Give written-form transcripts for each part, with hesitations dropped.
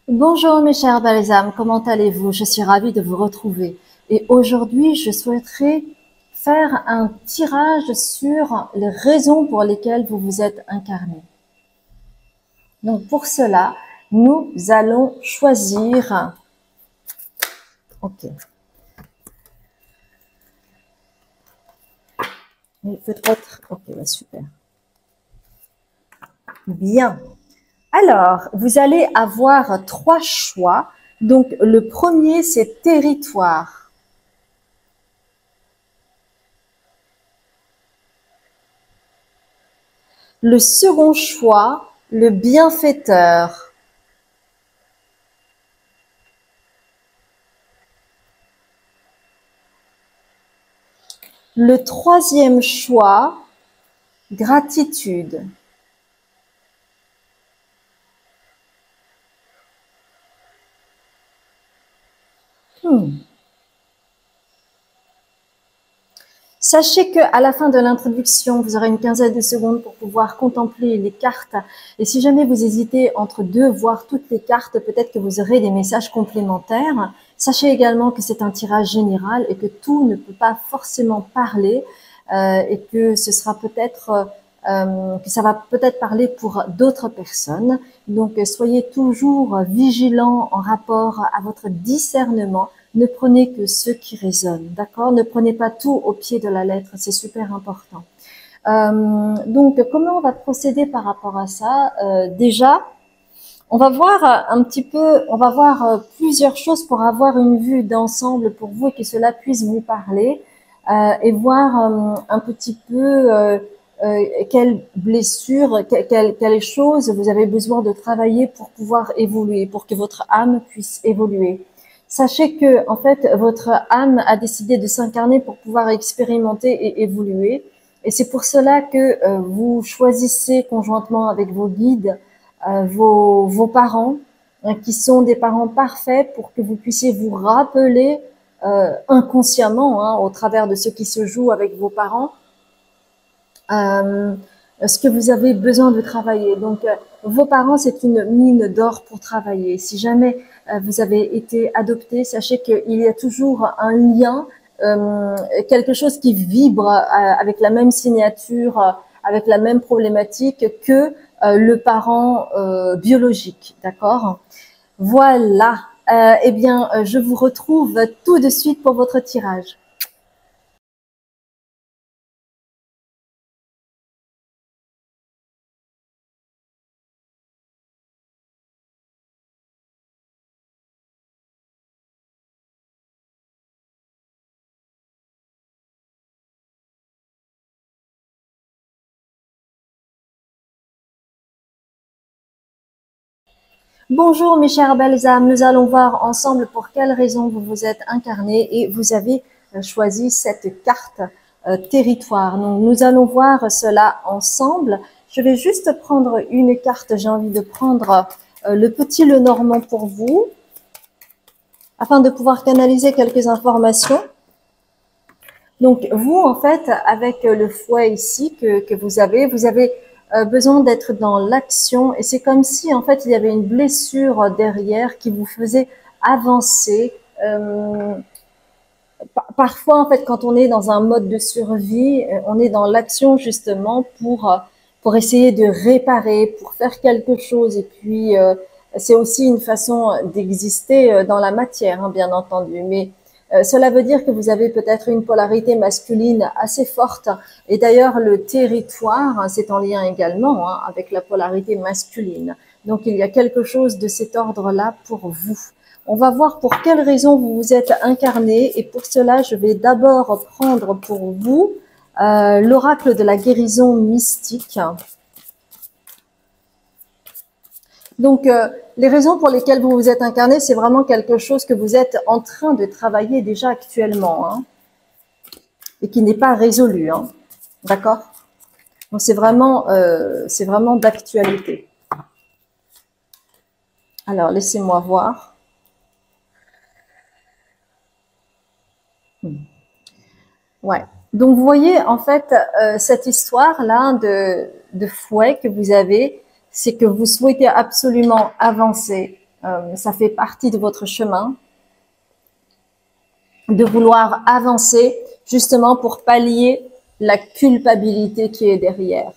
Bonjour mes chers balsams, comment allez-vous? Je suis ravie de vous retrouver. Et aujourd'hui, je souhaiterais faire un tirage sur les raisons pour lesquelles vous vous êtes incarné. Donc pour cela, nous allons choisir. Ok. Peut-être. Ok, bah super. Bien. Alors, vous allez avoir trois choix. Donc le premier, c'est territoire. Le second choix, le bienfaiteur. Le troisième choix, gratitude. Hmm. Sachez que à la fin de l'introduction, vous aurez une quinzaine de secondes pour pouvoir contempler les cartes. Et si jamais vous hésitez entre deux, voire toutes les cartes, peut-être que vous aurez des messages complémentaires. Sachez également que c'est un tirage général et que tout ne peut pas forcément parler et que ce sera peut-être que ça va peut-être parler pour d'autres personnes. Donc, soyez toujours vigilants en rapport à votre discernement. Ne prenez que ce qui résonne, d'accord? Ne prenez pas tout au pied de la lettre, c'est super important. Donc, comment on va procéder par rapport à ça? Déjà, on va voir un petit peu, on va voir plusieurs choses pour avoir une vue d'ensemble pour vous et que cela puisse vous parler et voir un petit peu quelles blessures, quelles choses vous avez besoin de travailler pour pouvoir évoluer, pour que votre âme puisse évoluer. Sachez que, en fait, votre âme a décidé de s'incarner pour pouvoir expérimenter et évoluer. Et c'est pour cela que vous choisissez conjointement avec vos guides vos parents, qui sont des parents parfaits pour que vous puissiez vous rappeler inconsciemment, au travers de ce qui se joue avec vos parents, euh, ce que vous avez besoin de travailler. Donc, vos parents, c'est une mine d'or pour travailler. Si jamais vous avez été adopté, sachez qu'il y a toujours un lien, quelque chose qui vibre avec la même signature, avec la même problématique que le parent biologique, d'accord? Voilà. Eh bien, je vous retrouve tout de suite pour votre tirage. Bonjour mes chers belles âmes, nous allons voir ensemble pour quelles raisons vous vous êtes incarnés et vous avez choisi cette carte territoire. Donc nous allons voir cela ensemble. Je vais juste prendre une carte, j'ai envie de prendre le petit Lenormand pour vous, afin de pouvoir canaliser quelques informations. Donc vous, en fait, avec le fouet ici que vous avez besoin d'être dans l'action et c'est comme si, en fait, il y avait une blessure derrière qui vous faisait avancer. Parfois, en fait, quand on est dans un mode de survie, on est dans l'action justement pour essayer de réparer, pour faire quelque chose. Et puis, c'est aussi une façon d'exister dans la matière, bien entendu. Mais cela veut dire que vous avez peut-être une polarité masculine assez forte. Et d'ailleurs, le territoire, c'est en lien également avec la polarité masculine. Donc, il y a quelque chose de cet ordre-là pour vous. On va voir pour quelles raisons vous vous êtes incarné et pour cela, je vais d'abord prendre pour vous l'oracle de la guérison mystique. Donc, les raisons pour lesquelles vous vous êtes incarné, c'est vraiment quelque chose que vous êtes en train de travailler déjà actuellement et qui n'est pas résolu. D'accord? Donc, c'est vraiment d'actualité. Alors, laissez-moi voir. Ouais. Donc vous voyez en fait cette histoire là de fouet que vous avez, c'est que vous souhaitez absolument avancer, ça fait partie de votre chemin, de vouloir avancer justement pour pallier la culpabilité qui est derrière.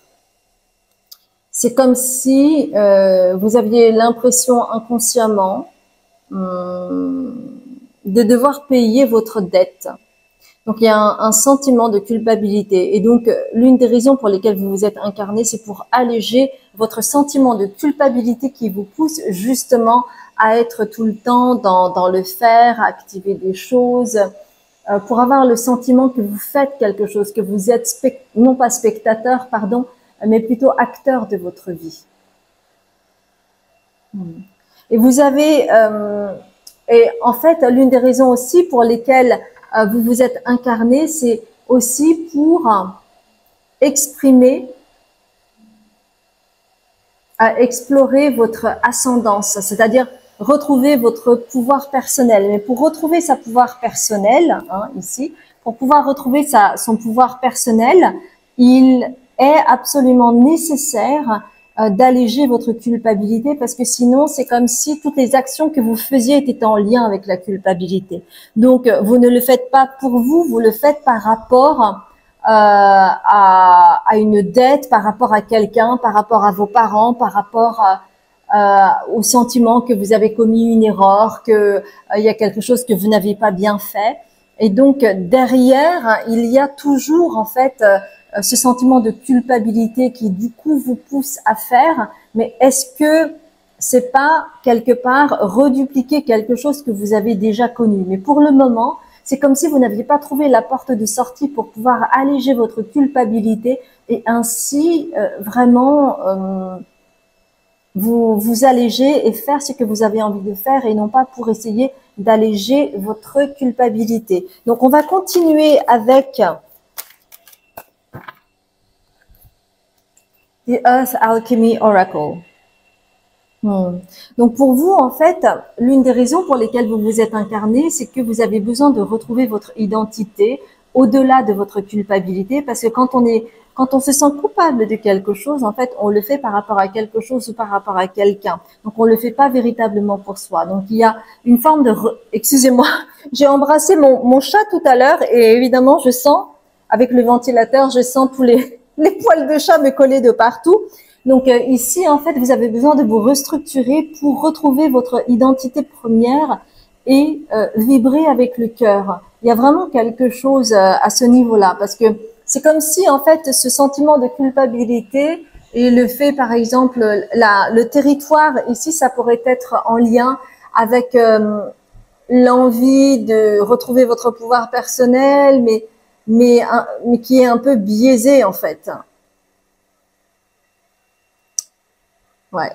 C'est comme si vous aviez l'impression inconsciemment de devoir payer votre dette. Donc, il y a un sentiment de culpabilité. Et donc, l'une des raisons pour lesquelles vous vous êtes incarné, c'est pour alléger votre sentiment de culpabilité qui vous pousse justement à être tout le temps dans le faire, à activer des choses, pour avoir le sentiment que vous faites quelque chose, que vous êtes non pas spectateur, pardon, mais plutôt acteur de votre vie. Et vous avez, et en fait, l'une des raisons aussi pour lesquelles vous vous êtes incarné, c'est aussi pour exprimer, explorer votre ascendance, c'est-à-dire retrouver votre pouvoir personnel. Mais pour retrouver sa pouvoir personnel, ici, pour pouvoir retrouver son pouvoir personnel, il est absolument nécessaire d'alléger votre culpabilité, parce que sinon, c'est comme si toutes les actions que vous faisiez étaient en lien avec la culpabilité. Donc, vous ne le faites pas pour vous, vous le faites par rapport à une dette, par rapport à quelqu'un, par rapport à vos parents, par rapport au sentiment que vous avez commis une erreur, que il y a quelque chose que vous n'avez pas bien fait. Et donc, derrière, il y a toujours, en fait, ce sentiment de culpabilité qui, du coup, vous pousse à faire. Mais est-ce que c'est pas, quelque part, redupliquer quelque chose que vous avez déjà connu? Mais pour le moment, c'est comme si vous n'aviez pas trouvé la porte de sortie pour pouvoir alléger votre culpabilité et ainsi vraiment vous alléger et faire ce que vous avez envie de faire et non pas pour essayer d'alléger votre culpabilité. Donc, on va continuer avec The Earth Alchemy Oracle. Donc pour vous, en fait, l'une des raisons pour lesquelles vous vous êtes incarné, c'est que vous avez besoin de retrouver votre identité au-delà de votre culpabilité, parce que quand on se sent coupable de quelque chose, en fait, on le fait par rapport à quelque chose ou par rapport à quelqu'un. Donc on le fait pas véritablement pour soi. Donc il y a une forme de excusez-moi, j'ai embrassé mon chat tout à l'heure et évidemment je sens avec le ventilateur, je sens tous les poils de chat me coller de partout. Donc ici, en fait, vous avez besoin de vous restructurer pour retrouver votre identité première et vibrer avec le cœur. Il y a vraiment quelque chose à ce niveau-là, parce que c'est comme si, en fait, ce sentiment de culpabilité et le fait, par exemple, le territoire, ici, ça pourrait être en lien avec l'envie de retrouver votre pouvoir personnel, mais qui est un peu biaisé, en fait. Ouais.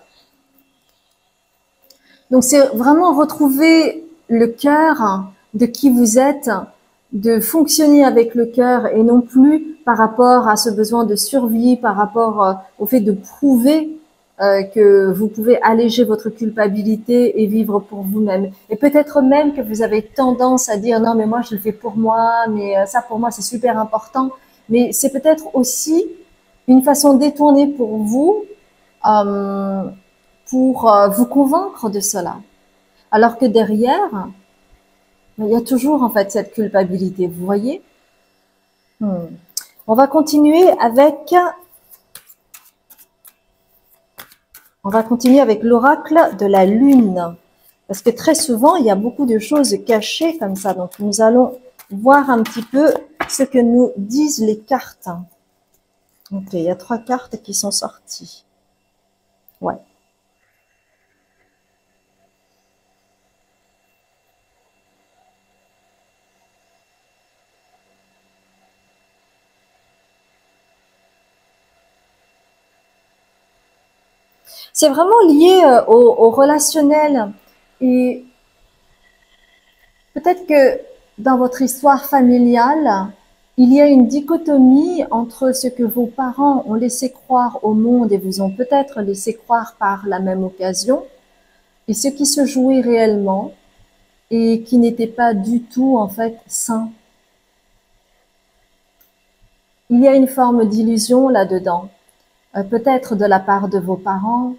Donc, c'est vraiment retrouver le cœur de qui vous êtes, de fonctionner avec le cœur et non plus par rapport à ce besoin de survie, par rapport au fait de prouver que vous pouvez alléger votre culpabilité et vivre pour vous-même. Et peut-être même que vous avez tendance à dire non mais moi je le fais pour moi, mais ça pour moi c'est super important. Mais c'est peut-être aussi une façon détournée pour vous pour vous convaincre de cela. Alors que derrière, il y a toujours en fait cette culpabilité, vous voyez. On va continuer avec l'oracle de la lune. Parce que très souvent, il y a beaucoup de choses cachées comme ça. Donc, nous allons voir un petit peu ce que nous disent les cartes. Ok, il y a 3 cartes qui sont sorties. Ouais. C'est vraiment lié au relationnel. Et peut-être que dans votre histoire familiale, il y a une dichotomie entre ce que vos parents ont laissé croire au monde et vous ont peut-être laissé croire par la même occasion, et ce qui se jouait réellement et qui n'était pas du tout en fait sain. Il y a une forme d'illusion là-dedans, peut-être de la part de vos parents,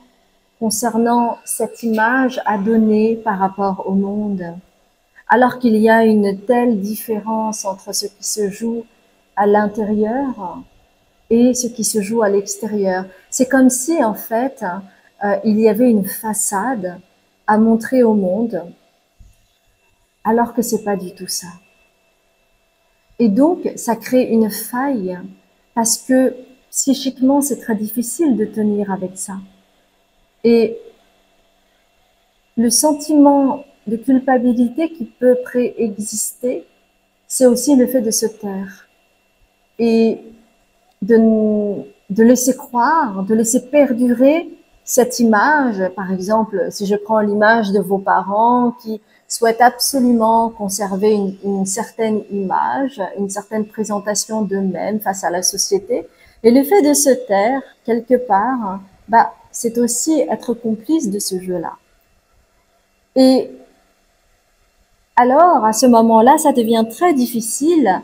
concernant cette image à donner par rapport au monde, alors qu'il y a une telle différence entre ce qui se joue à l'intérieur et ce qui se joue à l'extérieur. C'est comme si, en fait, il y avait une façade à montrer au monde, alors que c'est pas du tout ça. Et donc, ça crée une faille, parce que psychiquement, c'est très difficile de tenir avec ça. Et le sentiment de culpabilité qui peut préexister, c'est aussi le fait de se taire et de laisser croire, de laisser perdurer cette image. Par exemple, si je prends l'image de vos parents qui souhaitent absolument conserver une certaine image, une certaine présentation d'eux-mêmes face à la société, et le fait de se taire quelque part, c'est aussi être complice de ce jeu-là. Et alors, à ce moment-là, ça devient très difficile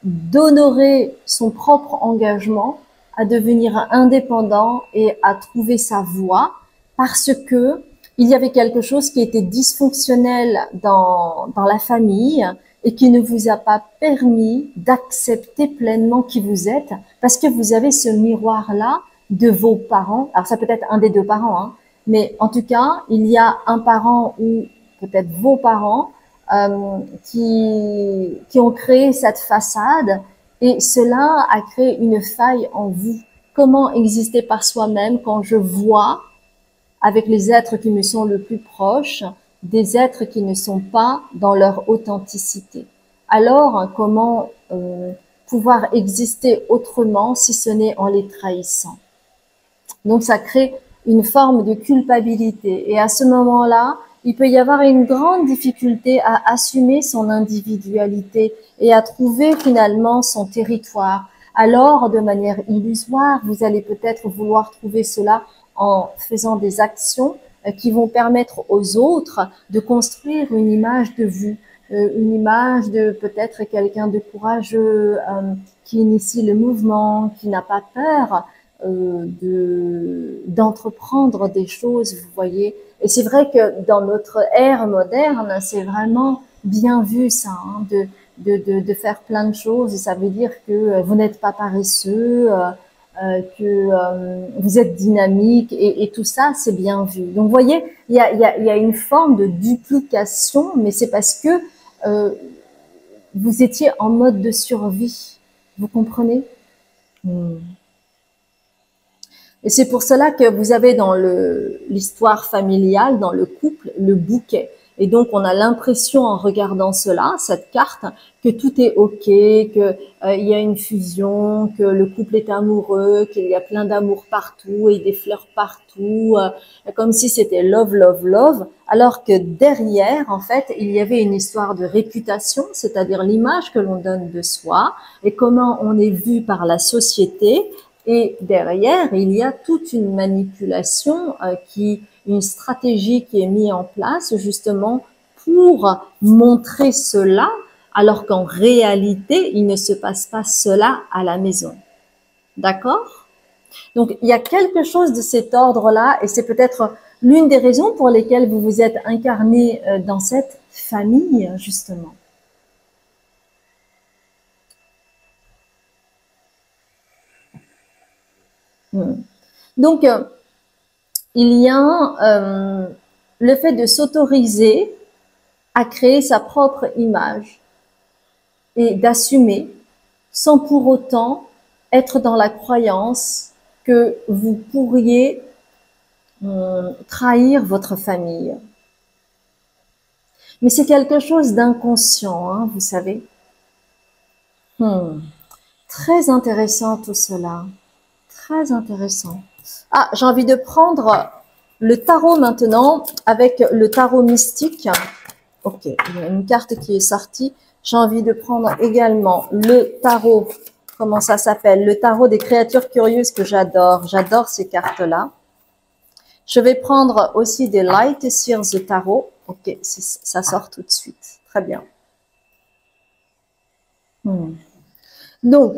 d'honorer son propre engagement à devenir indépendant et à trouver sa voie, parce que il y avait quelque chose qui était dysfonctionnel dans la famille et qui ne vous a pas permis d'accepter pleinement qui vous êtes, parce que vous avez ce miroir-là de vos parents. Alors ça peut être un des deux parents, hein, mais en tout cas, il y a un parent ou peut-être vos parents qui ont créé cette façade, et cela a créé une faille en vous. Comment exister par soi-même quand je vois avec les êtres qui me sont le plus proches des êtres qui ne sont pas dans leur authenticité? Alors, comment pouvoir exister autrement si ce n'est en les trahissant? Donc, ça crée une forme de culpabilité. Et à ce moment-là, il peut y avoir une grande difficulté à assumer son individualité et à trouver finalement son territoire. Alors, de manière illusoire, vous allez peut-être vouloir trouver cela en faisant des actions qui vont permettre aux autres de construire une image de vous, une image de peut-être quelqu'un de courageux, qui initie le mouvement, qui n'a pas peur d'entreprendre des choses, vous voyez. Et c'est vrai que dans notre ère moderne, c'est vraiment bien vu ça, hein, de faire plein de choses. Et ça veut dire que vous n'êtes pas paresseux, que vous êtes dynamique, et tout ça, c'est bien vu. Donc, vous voyez, il y a une forme de duplication, mais c'est parce que vous étiez en mode de survie. Vous comprenez? Et c'est pour cela que vous avez dans l'histoire familiale, dans le couple, le bouquet. Et donc, on a l'impression en regardant cela, cette carte, que tout est OK, que il y a une fusion, que le couple est amoureux, qu'il y a plein d'amour partout et des fleurs partout, comme si c'était love, love, love. Alors que derrière, en fait, il y avait une histoire de réputation, c'est-à-dire l'image que l'on donne de soi et comment on est vu par la société. Et derrière, il y a toute une manipulation, une stratégie qui est mise en place justement pour montrer cela, alors qu'en réalité, il ne se passe pas cela à la maison. D'accord? Donc, il y a quelque chose de cet ordre-là, et c'est peut-être l'une des raisons pour lesquelles vous vous êtes incarné dans cette famille, justement. Donc, il y a le fait de s'autoriser à créer sa propre image et d'assumer sans pour autant être dans la croyance que vous pourriez trahir votre famille. Mais c'est quelque chose d'inconscient, hein, vous savez. Très intéressant tout cela. Très intéressant. Ah, j'ai envie de prendre le tarot maintenant avec le tarot mystique. Ok, il y a une carte qui est sortie. J'ai envie de prendre également le tarot. Comment ça s'appelle? Le tarot des créatures curieuses que j'adore. J'adore ces cartes-là. Je vais prendre aussi des Light Seers Tarot. Ok, ça sort tout de suite. Très bien. Donc,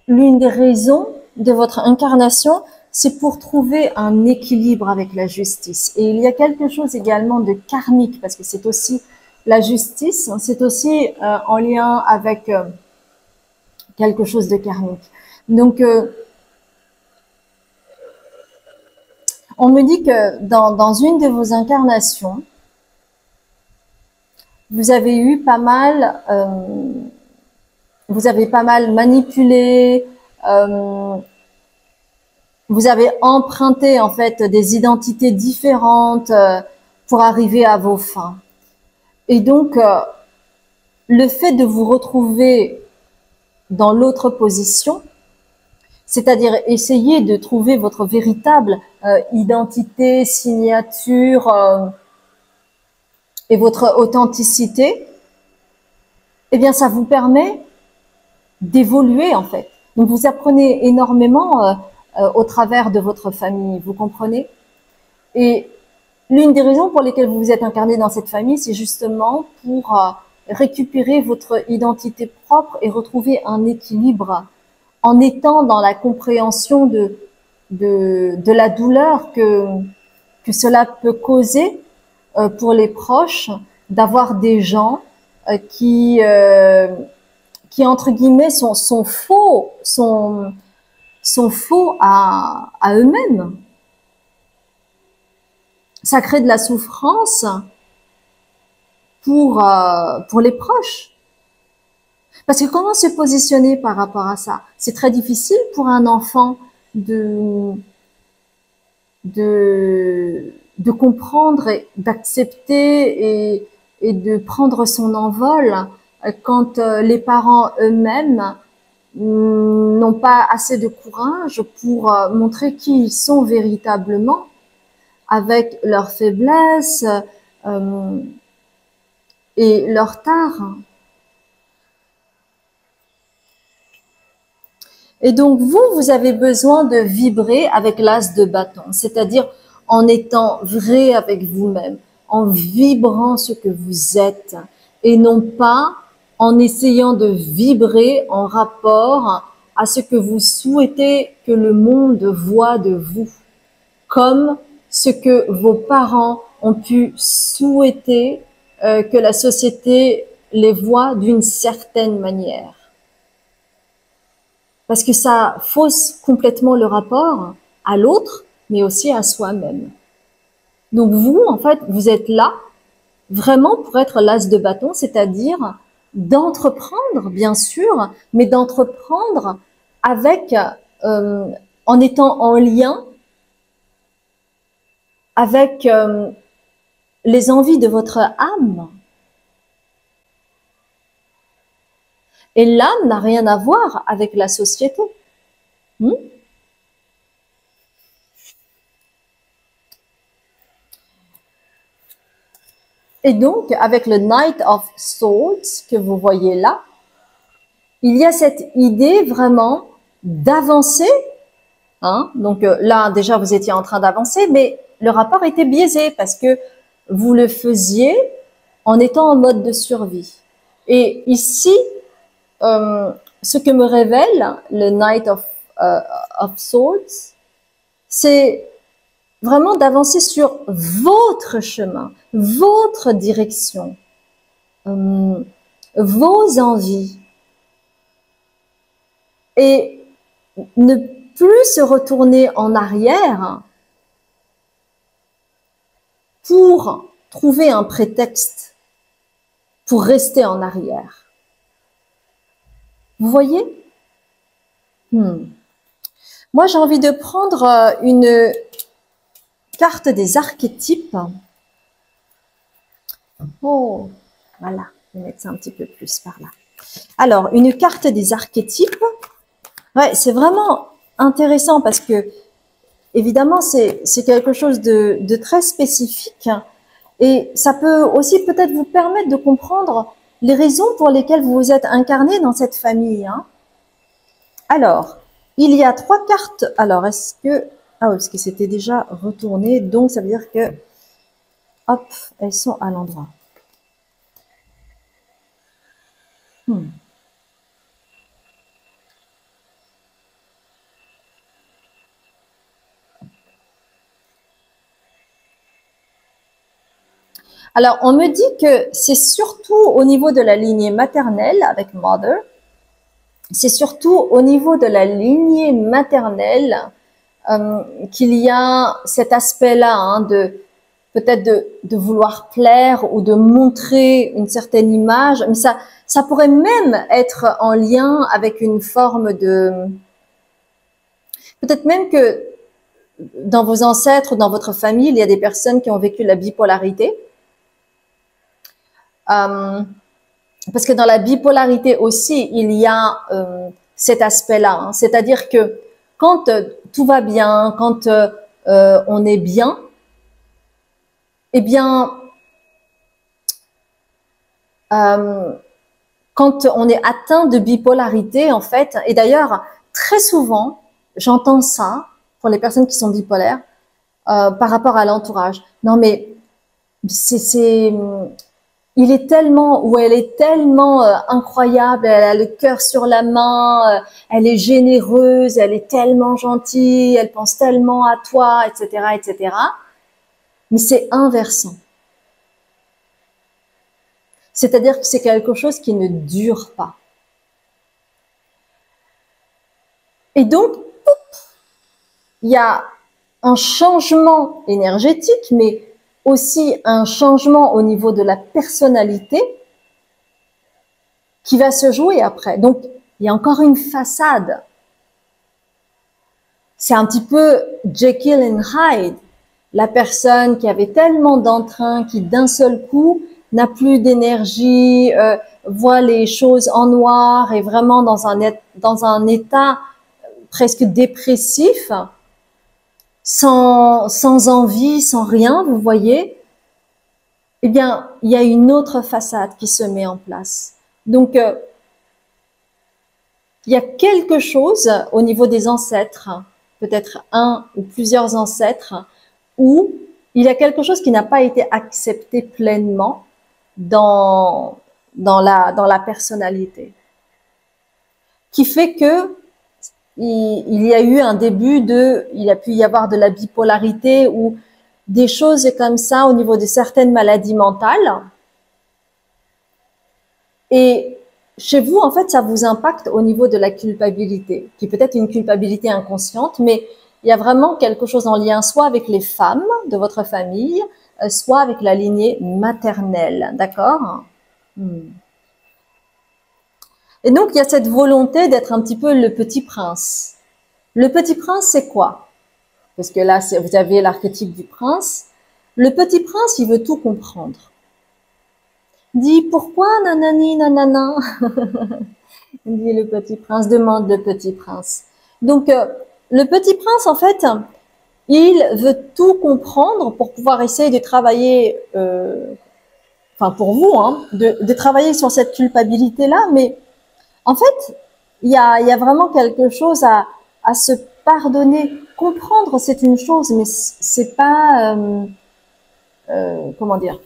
l'une des raisons de votre incarnation, c'est pour trouver un équilibre avec la justice. Et il y a quelque chose également de karmique, parce que c'est aussi la justice, c'est aussi en lien avec quelque chose de karmique. Donc, on me dit que dans une de vos incarnations, vous avez eu pas mal, vous avez pas mal manipulé, vous avez emprunté en fait des identités différentes pour arriver à vos fins. Et donc, le fait de vous retrouver dans l'autre position, c'est-à-dire essayer de trouver votre véritable identité, signature et votre authenticité, eh bien, ça vous permet d'évoluer en fait. Donc, vous apprenez énormément au travers de votre famille, vous comprenez? Et l'une des raisons pour lesquelles vous vous êtes incarné dans cette famille, c'est justement pour récupérer votre identité propre et retrouver un équilibre en étant dans la compréhension de la douleur que cela peut causer pour les proches d'avoir des gens qui entre guillemets sont faux, sont faux à eux-mêmes. Ça crée de la souffrance pour les proches. Parce que comment se positionner par rapport à ça? C'est très difficile pour un enfant de comprendre et d'accepter et de prendre son envol quand les parents eux-mêmes n'ont pas assez de courage pour montrer qui ils sont véritablement avec leurs faiblesses et leurs tares. Et donc, vous avez besoin de vibrer avec l'as de bâton, c'est-à-dire en étant vrai avec vous-même, en vibrant ce que vous êtes, et non pas en essayant de vibrer en rapport à ce que vous souhaitez que le monde voit de vous, comme ce que vos parents ont pu souhaiter que la société les voit d'une certaine manière. Parce que ça fausse complètement le rapport à l'autre, mais aussi à soi-même. Donc vous, en fait, vous êtes là vraiment pour être l'as de bâton, c'est-à-dire d'entreprendre, bien sûr, mais d'entreprendre avec, en étant en lien avec les envies de votre âme. Et l'âme n'a rien à voir avec la société. Et donc, avec le Knight of Swords que vous voyez là, il y a cette idée vraiment d'avancer. Hein? Donc là, déjà, vous étiez en train d'avancer, mais le rapport était biaisé parce que vous le faisiez en étant en mode de survie. Et ici, ce que me révèle le Knight of Swords, c'est vraiment d'avancer sur votre chemin, votre direction, vos envies. Et ne plus se retourner en arrière pour trouver un prétexte pour rester en arrière. Vous voyez? Moi, j'ai envie de prendre une carte des archétypes. Oh, voilà, je vais mettre ça un petit peu plus par là. Alors, une carte des archétypes. Ouais, c'est vraiment intéressant parce que, évidemment, c'est quelque chose de très spécifique et ça peut aussi peut-être vous permettre de comprendre les raisons pour lesquelles vous vous êtes incarné dans cette famille. Hein. Alors, il y a 3 cartes. Alors, est-ce que... Ah oui, parce que c'était déjà retourné, donc ça veut dire que, hop, elles sont à l'endroit. Alors, on me dit que c'est surtout au niveau de la lignée maternelle avec mother, c'est surtout au niveau de la lignée maternelle qu'il y a cet aspect-là hein, de peut-être de vouloir plaire ou de montrer une certaine image, mais ça pourrait même être en lien avec une forme de peut-être même que dans vos ancêtres, dans votre famille, il y a des personnes qui ont vécu la bipolarité. Parce que dans la bipolarité aussi, il y a cet aspect-là. Hein. C'est-à-dire que quand tout va bien, quand on est bien, eh bien, quand on est atteint de bipolarité, en fait, et d'ailleurs, très souvent, j'entends ça pour les personnes qui sont bipolaires par rapport à l'entourage. Non, mais il est tellement ou elle est tellement incroyable, elle a le cœur sur la main, elle est généreuse, elle est tellement gentille, elle pense tellement à toi, etc., etc. Mais c'est inversant. C'est-à-dire que c'est quelque chose qui ne dure pas. Et donc, il y a un changement énergétique, mais aussi un changement au niveau de la personnalité qui va se jouer après. Donc, il y a encore une façade. C'est un petit peu Jekyll and Hyde, la personne qui avait tellement d'entrain, qui d'un seul coup n'a plus d'énergie, voit les choses en noir et vraiment dans un état presque dépressif, sans envie, sans rien, vous voyez. Eh bien, il y a une autre façade qui se met en place. Donc, il y a quelque chose au niveau des ancêtres, peut-être un ou plusieurs ancêtres, où il y a quelque chose qui n'a pas été accepté pleinement dans la personnalité, qui fait que il y a eu un début il a pu y avoir de la bipolarité ou des choses comme ça au niveau de certaines maladies mentales. Et chez vous, en fait, ça vous impacte au niveau de la culpabilité, qui peut être une culpabilité inconsciente, mais il y a vraiment quelque chose en lien soit avec les femmes de votre famille, soit avec la lignée maternelle, d'accord? Et donc, il y a cette volonté d'être un petit peu le petit prince. Le petit prince, c'est quoi? Parce que là, vous avez l'archétype du prince. Le petit prince, il veut tout comprendre. Dit pourquoi nanani nanana. Dit le petit prince, demande le petit prince. Donc, le petit prince, en fait, il veut tout comprendre pour pouvoir essayer de travailler, enfin pour vous, hein, de travailler sur cette culpabilité-là. Mais en fait, il y a vraiment quelque chose à se pardonner. Comprendre, c'est une chose, mais c'est pas, comment dire,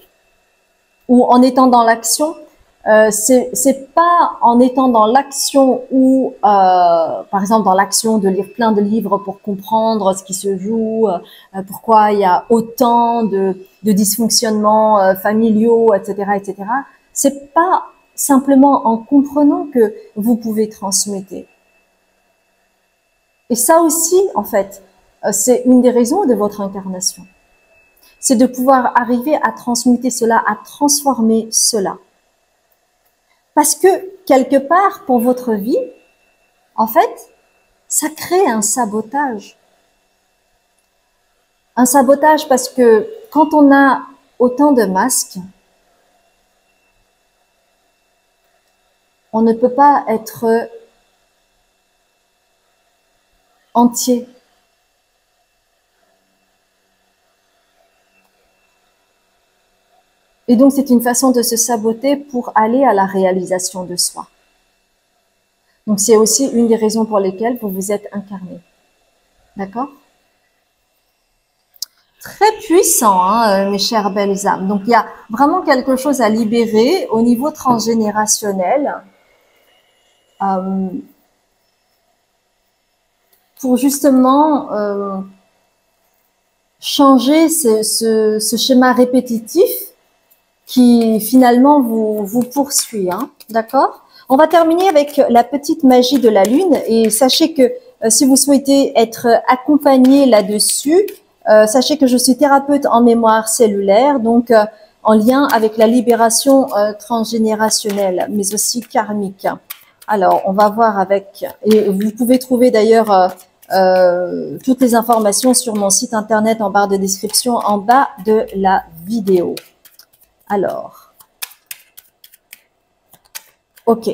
ou en étant dans l'action. C'est pas en étant dans l'action ou par exemple dans l'action de lire plein de livres pour comprendre ce qui se joue, pourquoi il y a autant de dysfonctionnements familiaux, etc., etc. C'est pas simplement en comprenant que vous pouvez transmettre. Et ça aussi, en fait, c'est une des raisons de votre incarnation. C'est de pouvoir arriver à transmuter cela, à transformer cela. Parce que, quelque part, pour votre vie, en fait, ça crée un sabotage. Un sabotage parce que quand on a autant de masques, on ne peut pas être entier. Et donc, c'est une façon de se saboter pour aller à la réalisation de soi. Donc, c'est aussi une des raisons pour lesquelles vous vous êtes incarné. D'accord? Très puissant, hein, mes chères belles âmes. Donc, il y a vraiment quelque chose à libérer au niveau transgénérationnel pour justement changer ce schéma répétitif qui finalement vous poursuit, hein, d'accord? On va terminer avec la petite magie de la lune et sachez que si vous souhaitez être accompagné là-dessus, sachez que je suis thérapeute en mémoire cellulaire, donc en lien avec la libération transgénérationnelle, mais aussi karmique. Alors, on va voir avec, et vous pouvez trouver d'ailleurs toutes les informations sur mon site internet en barre de description, en bas de la vidéo. Alors, ok.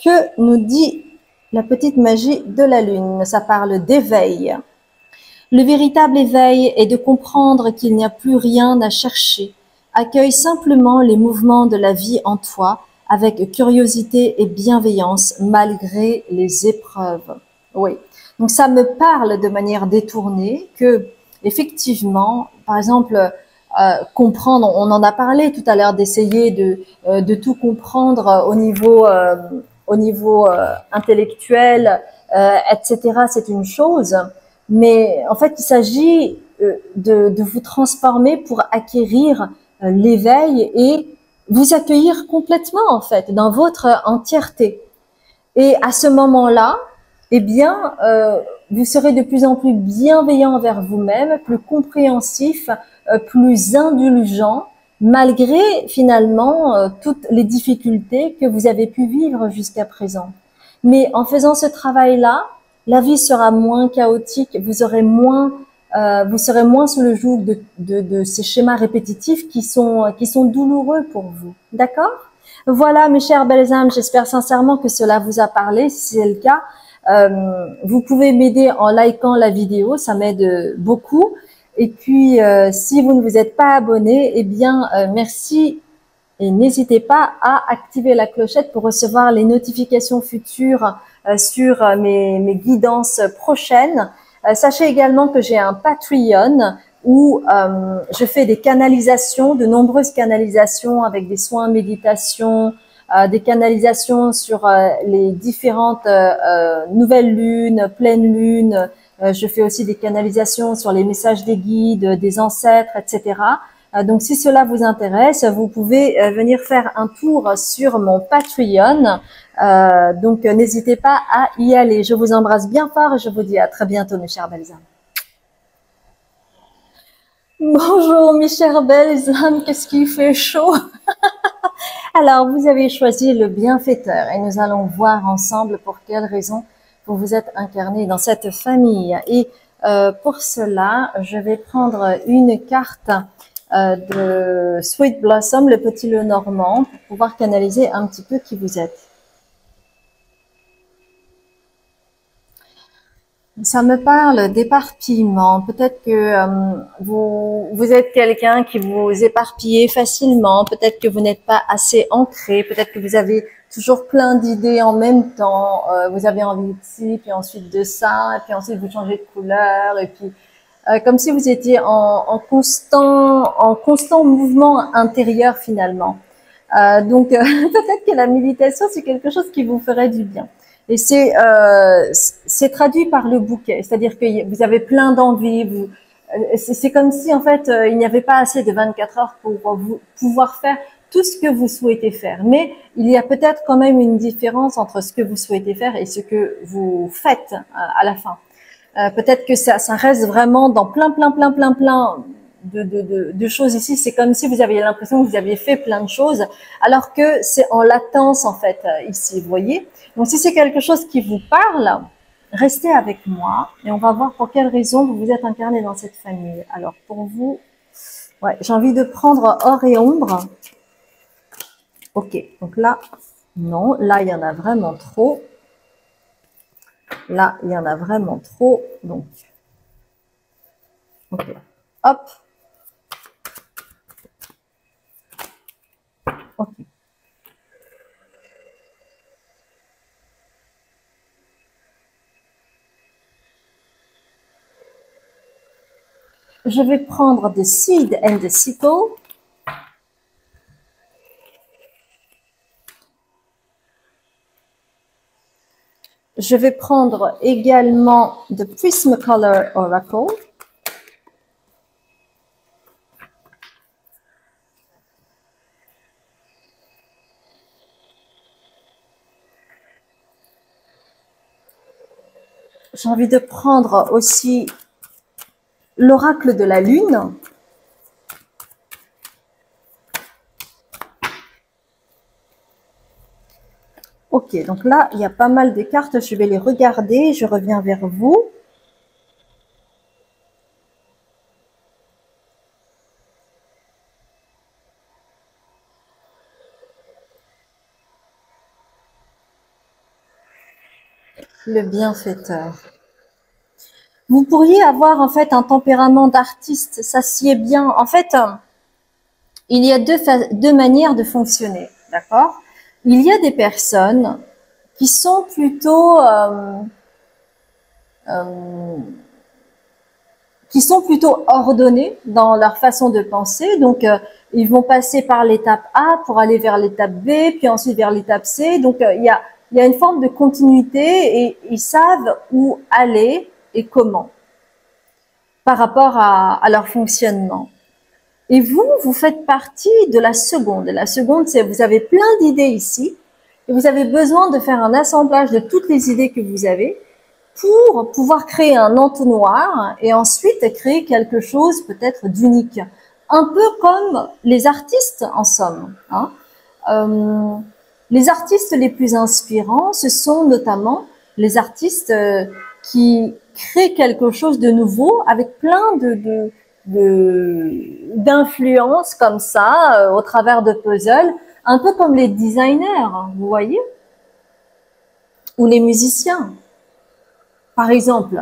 Que nous dit la petite magie de la lune? Ça parle d'éveil. Le véritable éveil est de comprendre qu'il n'y a plus rien à chercher. Accueille simplement les mouvements de la vie en toi avec curiosité et bienveillance malgré les épreuves. Oui. Donc ça me parle de manière détournée que, effectivement, par exemple, comprendre, on en a parlé tout à l'heure, d'essayer de tout comprendre au niveau intellectuel, etc. C'est une chose, mais en fait, il s'agit de vous transformer pour acquérir l'éveil et vous accueillir complètement, en fait, dans votre entièreté. Et à ce moment-là, eh bien, vous serez de plus en plus bienveillant envers vous-même, plus compréhensif, plus indulgent, malgré finalement toutes les difficultés que vous avez pu vivre jusqu'à présent. Mais en faisant ce travail-là, la vie sera moins chaotique, vous serez moins sous le joug de ces schémas répétitifs qui sont douloureux pour vous. D'accord? Voilà, mes chères belles âmes, j'espère sincèrement que cela vous a parlé. Si c'est le cas, vous pouvez m'aider en likant la vidéo, ça m'aide beaucoup. Et puis, si vous ne vous êtes pas abonné, eh bien, merci et n'hésitez pas à activer la clochette pour recevoir les notifications futures sur mes guidances prochaines. Sachez également que j'ai un Patreon où je fais des canalisations, de nombreuses canalisations avec des soins méditation, des canalisations sur les différentes nouvelles lunes, pleines lunes. Je fais aussi des canalisations sur les messages des guides, des ancêtres, etc. Donc, si cela vous intéresse, vous pouvez venir faire un tour sur mon Patreon. Donc, n'hésitez pas à y aller. Je vous embrasse bien fort et je vous dis à très bientôt, mes chères belles âmes. Bonjour, mes chères belles âmes, qu'est-ce qu'il fait chaud? Alors, vous avez choisi le bienfaiteur et nous allons voir ensemble pour quelles raisons vous vous êtes incarné dans cette famille. Et pour cela, je vais prendre une carte de Sweet Blossom, le petit Lenormand, pour pouvoir canaliser un petit peu qui vous êtes. Ça me parle d'éparpillement. Peut-être que vous êtes quelqu'un qui vous éparpillez facilement. Peut-être que vous n'êtes pas assez ancré. Peut-être que vous avez toujours plein d'idées en même temps. Vous avez envie de ci, puis ensuite de ça, et puis ensuite vous changez de couleur, et puis comme si vous étiez en constant mouvement intérieur finalement. Donc peut-être que la méditation c'est quelque chose qui vous ferait du bien. Et c'est traduit par le bouquet, c'est-à-dire que vous avez plein d'envies. C'est comme si en fait il n'y avait pas assez de 24 heures pour vous pouvoir faire tout ce que vous souhaitez faire. Mais il y a peut-être quand même une différence entre ce que vous souhaitez faire et ce que vous faites à la fin. Peut-être que ça reste vraiment dans plein de choses ici. C'est comme si vous aviez l'impression que vous aviez fait plein de choses, alors que c'est en latence en fait ici, vous voyez. Donc si c'est quelque chose qui vous parle, restez avec moi et on va voir pour quelles raisons vous vous êtes incarné dans cette famille. Alors pour vous, ouais, j'ai envie de prendre or et ombre. Ok, donc là, non, là il y en a vraiment trop. Là, il y en a vraiment trop, donc, ok, hop, ok. Je vais prendre the seed and the sickle. Je vais prendre également the Prismacolor Oracle. j'ai envie de prendre aussi l'oracle de la lune. Ok, donc là, il y a pas mal de cartes. Je vais les regarder. Je reviens vers vous. Le bienfaiteur. Vous pourriez avoir en fait un tempérament d'artiste, ça s'y est bien. En fait, il y a deux manières de fonctionner, d'accord? Il y a des personnes qui sont plutôt ordonnées dans leur façon de penser. Donc, ils vont passer par l'étape A pour aller vers l'étape B, puis ensuite vers l'étape C. Donc, il y a une forme de continuité et ils savent où aller et comment par rapport à leur fonctionnement. Et vous faites partie de la seconde. La seconde, c'est vous avez plein d'idées ici et vous avez besoin de faire un assemblage de toutes les idées que vous avez pour pouvoir créer un entonnoir et ensuite créer quelque chose peut-être d'unique. Un peu comme les artistes en somme. Hein. Les artistes les plus inspirants, ce sont notamment les artistes qui créent quelque chose de nouveau avec plein d'influences comme ça au travers de puzzles, un peu comme les designers, vous voyez, ou les musiciens. Par exemple,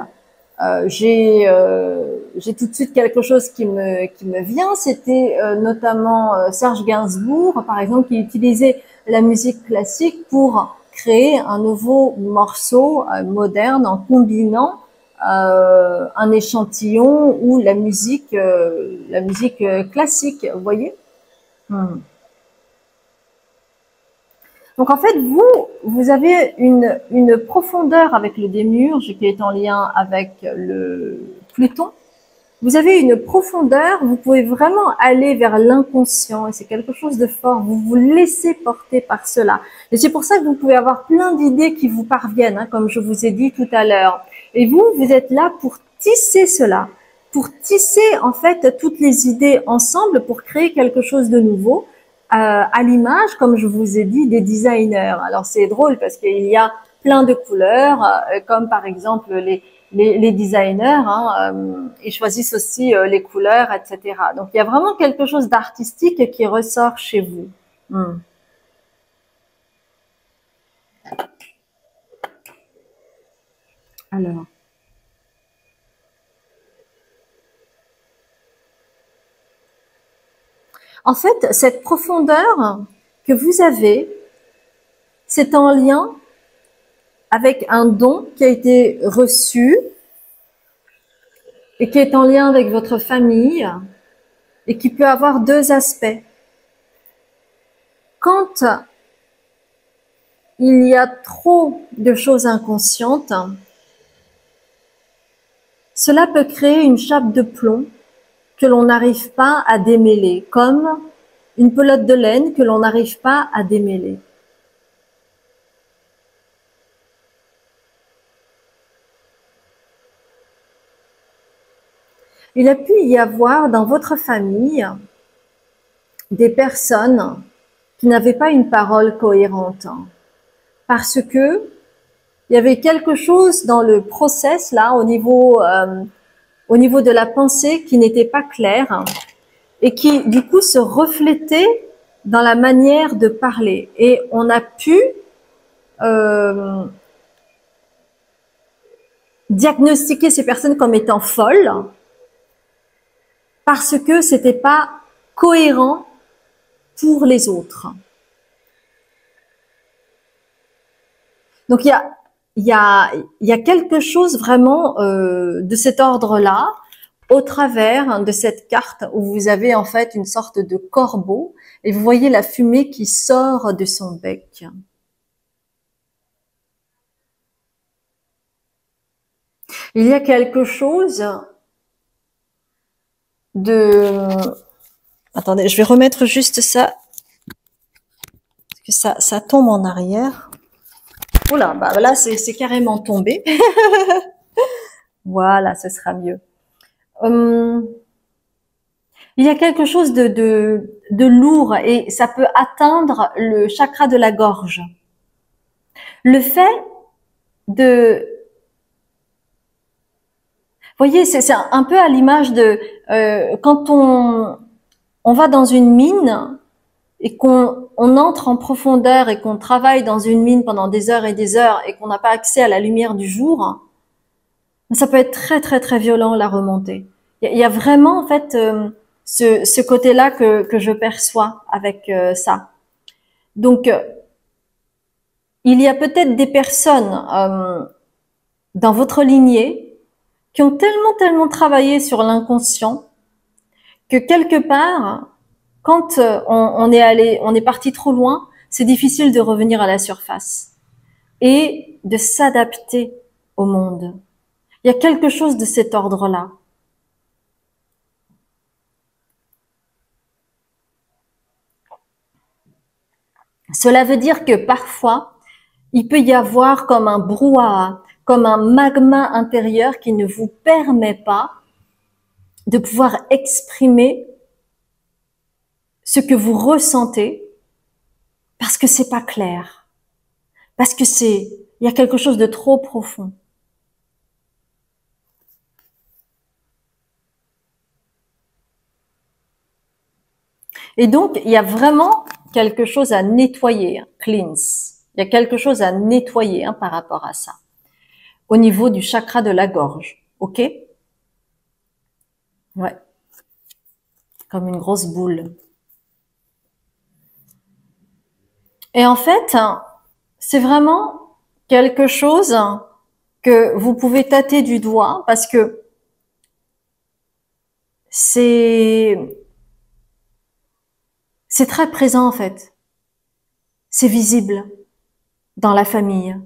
j'ai tout de suite quelque chose qui me vient, c'était notamment Serge Gainsbourg, par exemple, qui utilisait la musique classique pour créer un nouveau morceau moderne en combinant un échantillon ou la musique classique, vous voyez. Donc en fait, vous avez une profondeur avec le démiurge qui est en lien avec le Pluton. Vous avez une profondeur, vous pouvez vraiment aller vers l'inconscient et c'est quelque chose de fort. Vous vous laissez porter par cela. Et c'est pour ça que vous pouvez avoir plein d'idées qui vous parviennent, hein, comme je vous ai dit tout à l'heure. Et vous êtes là pour tisser cela, pour tisser en fait toutes les idées ensemble pour créer quelque chose de nouveau. À l'image, comme je vous ai dit, des designers. Alors c'est drôle parce qu'il y a plein de couleurs, comme par exemple les designers, hein, ils choisissent aussi les couleurs, etc. Donc il y a vraiment quelque chose d'artistique qui ressort chez vous. Alors. En fait, cette profondeur que vous avez, c'est en lien avec un don qui a été reçu et qui est en lien avec votre famille et qui peut avoir deux aspects. Quand il y a trop de choses inconscientes, cela peut créer une chape de plomb que l'on n'arrive pas à démêler, comme une pelote de laine que l'on n'arrive pas à démêler. Il a pu y avoir dans votre famille des personnes qui n'avaient pas une parole cohérente parce que il y avait quelque chose dans le process là au niveau de la pensée qui n'était pas clair et qui du coup se reflétait dans la manière de parler et on a pu diagnostiquer ces personnes comme étant folles parce que c'était pas cohérent pour les autres. Donc il y a quelque chose vraiment de cet ordre-là au travers de cette carte où vous avez en fait une sorte de corbeau et vous voyez la fumée qui sort de son bec. Il y a quelque chose de... Attendez, je vais remettre juste ça. Parce que ça tombe en arrière. Oula, bah là, c'est carrément tombé. Voilà, ce sera mieux. Hum, il y a quelque chose de lourd et ça peut atteindre le chakra de la gorge. Le fait de, voyez, c'est un peu à l'image de quand on va dans une mine et qu'on entre en profondeur et qu'on travaille dans une mine pendant des heures et des heures et qu'on n'a pas accès à la lumière du jour, ça peut être très très très violent la remontée. Il y a vraiment en fait ce côté-là que je perçois avec ça. Donc il y a peut-être des personnes dans votre lignée qui ont tellement travaillé sur l'inconscient que quelque part, quand on est parti trop loin, c'est difficile de revenir à la surface et de s'adapter au monde. Il y a quelque chose de cet ordre-là. Cela veut dire que parfois, il peut y avoir comme un brouhaha, comme un magma intérieur qui ne vous permet pas de pouvoir exprimer ce que vous ressentez parce que c'est pas clair, parce que il y a quelque chose de trop profond. Et donc, il y a vraiment quelque chose à nettoyer, hein, cleanse. Il y a quelque chose à nettoyer par rapport à ça, au niveau du chakra de la gorge. Ok? Ouais, comme une grosse boule. Et en fait, c'est vraiment quelque chose que vous pouvez tâter du doigt parce que c'est très présent en fait. C'est visible dans la famille.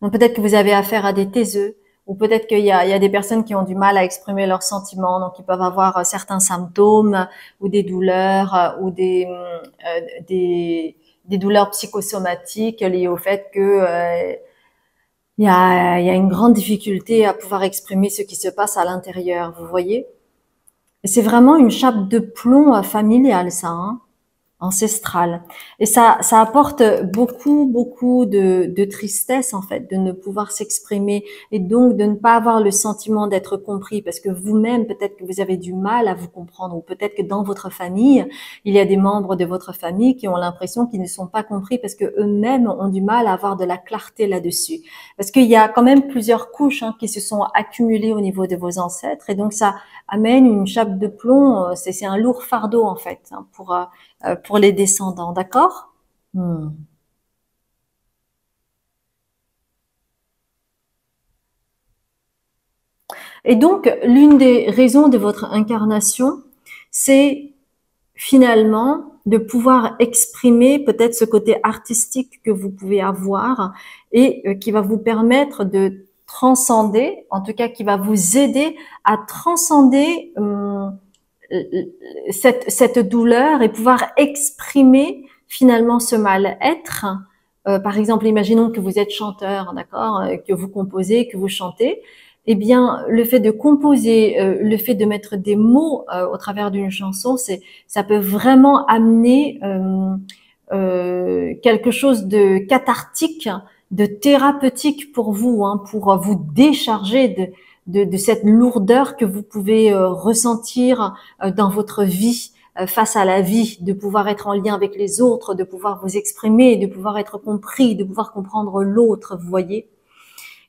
Donc peut-être que vous avez affaire à des taiseux, ou peut-être qu'il y a des personnes qui ont du mal à exprimer leurs sentiments, donc ils peuvent avoir certains symptômes ou des douleurs ou des douleurs psychosomatiques liées au fait que il y a une grande difficulté à pouvoir exprimer ce qui se passe à l'intérieur, vous voyez. Et c'est vraiment une chape de plomb familiale, ça, hein, ancestrale. Et ça apporte beaucoup de tristesse, en fait, de ne pouvoir s'exprimer et donc de ne pas avoir le sentiment d'être compris parce que vous-même, peut-être que vous avez du mal à vous comprendre ou peut-être que dans votre famille, il y a des membres de votre famille qui ont l'impression qu'ils ne sont pas compris parce que eux-mêmes ont du mal à avoir de la clarté là-dessus. Parce qu'il y a quand même plusieurs couches qui se sont accumulées au niveau de vos ancêtres et donc ça amène une chape de plomb, c'est un lourd fardeau en fait pour les descendants, d'accord? Hmm. Et donc, l'une des raisons de votre incarnation, c'est finalement de pouvoir exprimer peut-être ce côté artistique que vous pouvez avoir et qui va vous permettre de transcender, en tout cas qui va vous aider à transcender cette douleur et pouvoir exprimer finalement ce mal-être. Par exemple, imaginons que vous êtes chanteur, d'accord, que vous composez, que vous chantez. Eh bien, le fait de composer, le fait de mettre des mots au travers d'une chanson, ça peut vraiment amener quelque chose de cathartique, de thérapeutique pour vous, pour vous décharger de cette lourdeur que vous pouvez ressentir dans votre vie face à la vie, de pouvoir être en lien avec les autres, de pouvoir vous exprimer, de pouvoir être compris, de pouvoir comprendre l'autre, vous voyez.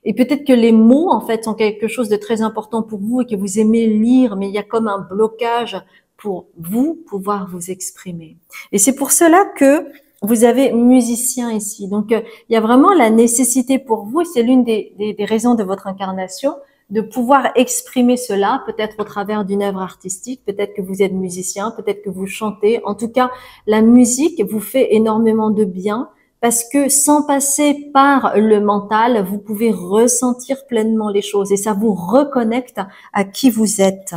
Et peut-être que les mots, en fait, sont quelque chose de très important pour vous et que vous aimez lire, mais il y a comme un blocage pour vous pouvoir vous exprimer. Et c'est pour cela que vous avez musicien ici. Donc, il y a vraiment la nécessité pour vous, et c'est l'une des raisons de votre incarnation, de pouvoir exprimer cela, peut-être au travers d'une œuvre artistique, peut-être que vous êtes musicien, peut-être que vous chantez. En tout cas, la musique vous fait énormément de bien parce que sans passer par le mental, vous pouvez ressentir pleinement les choses et ça vous reconnecte à qui vous êtes.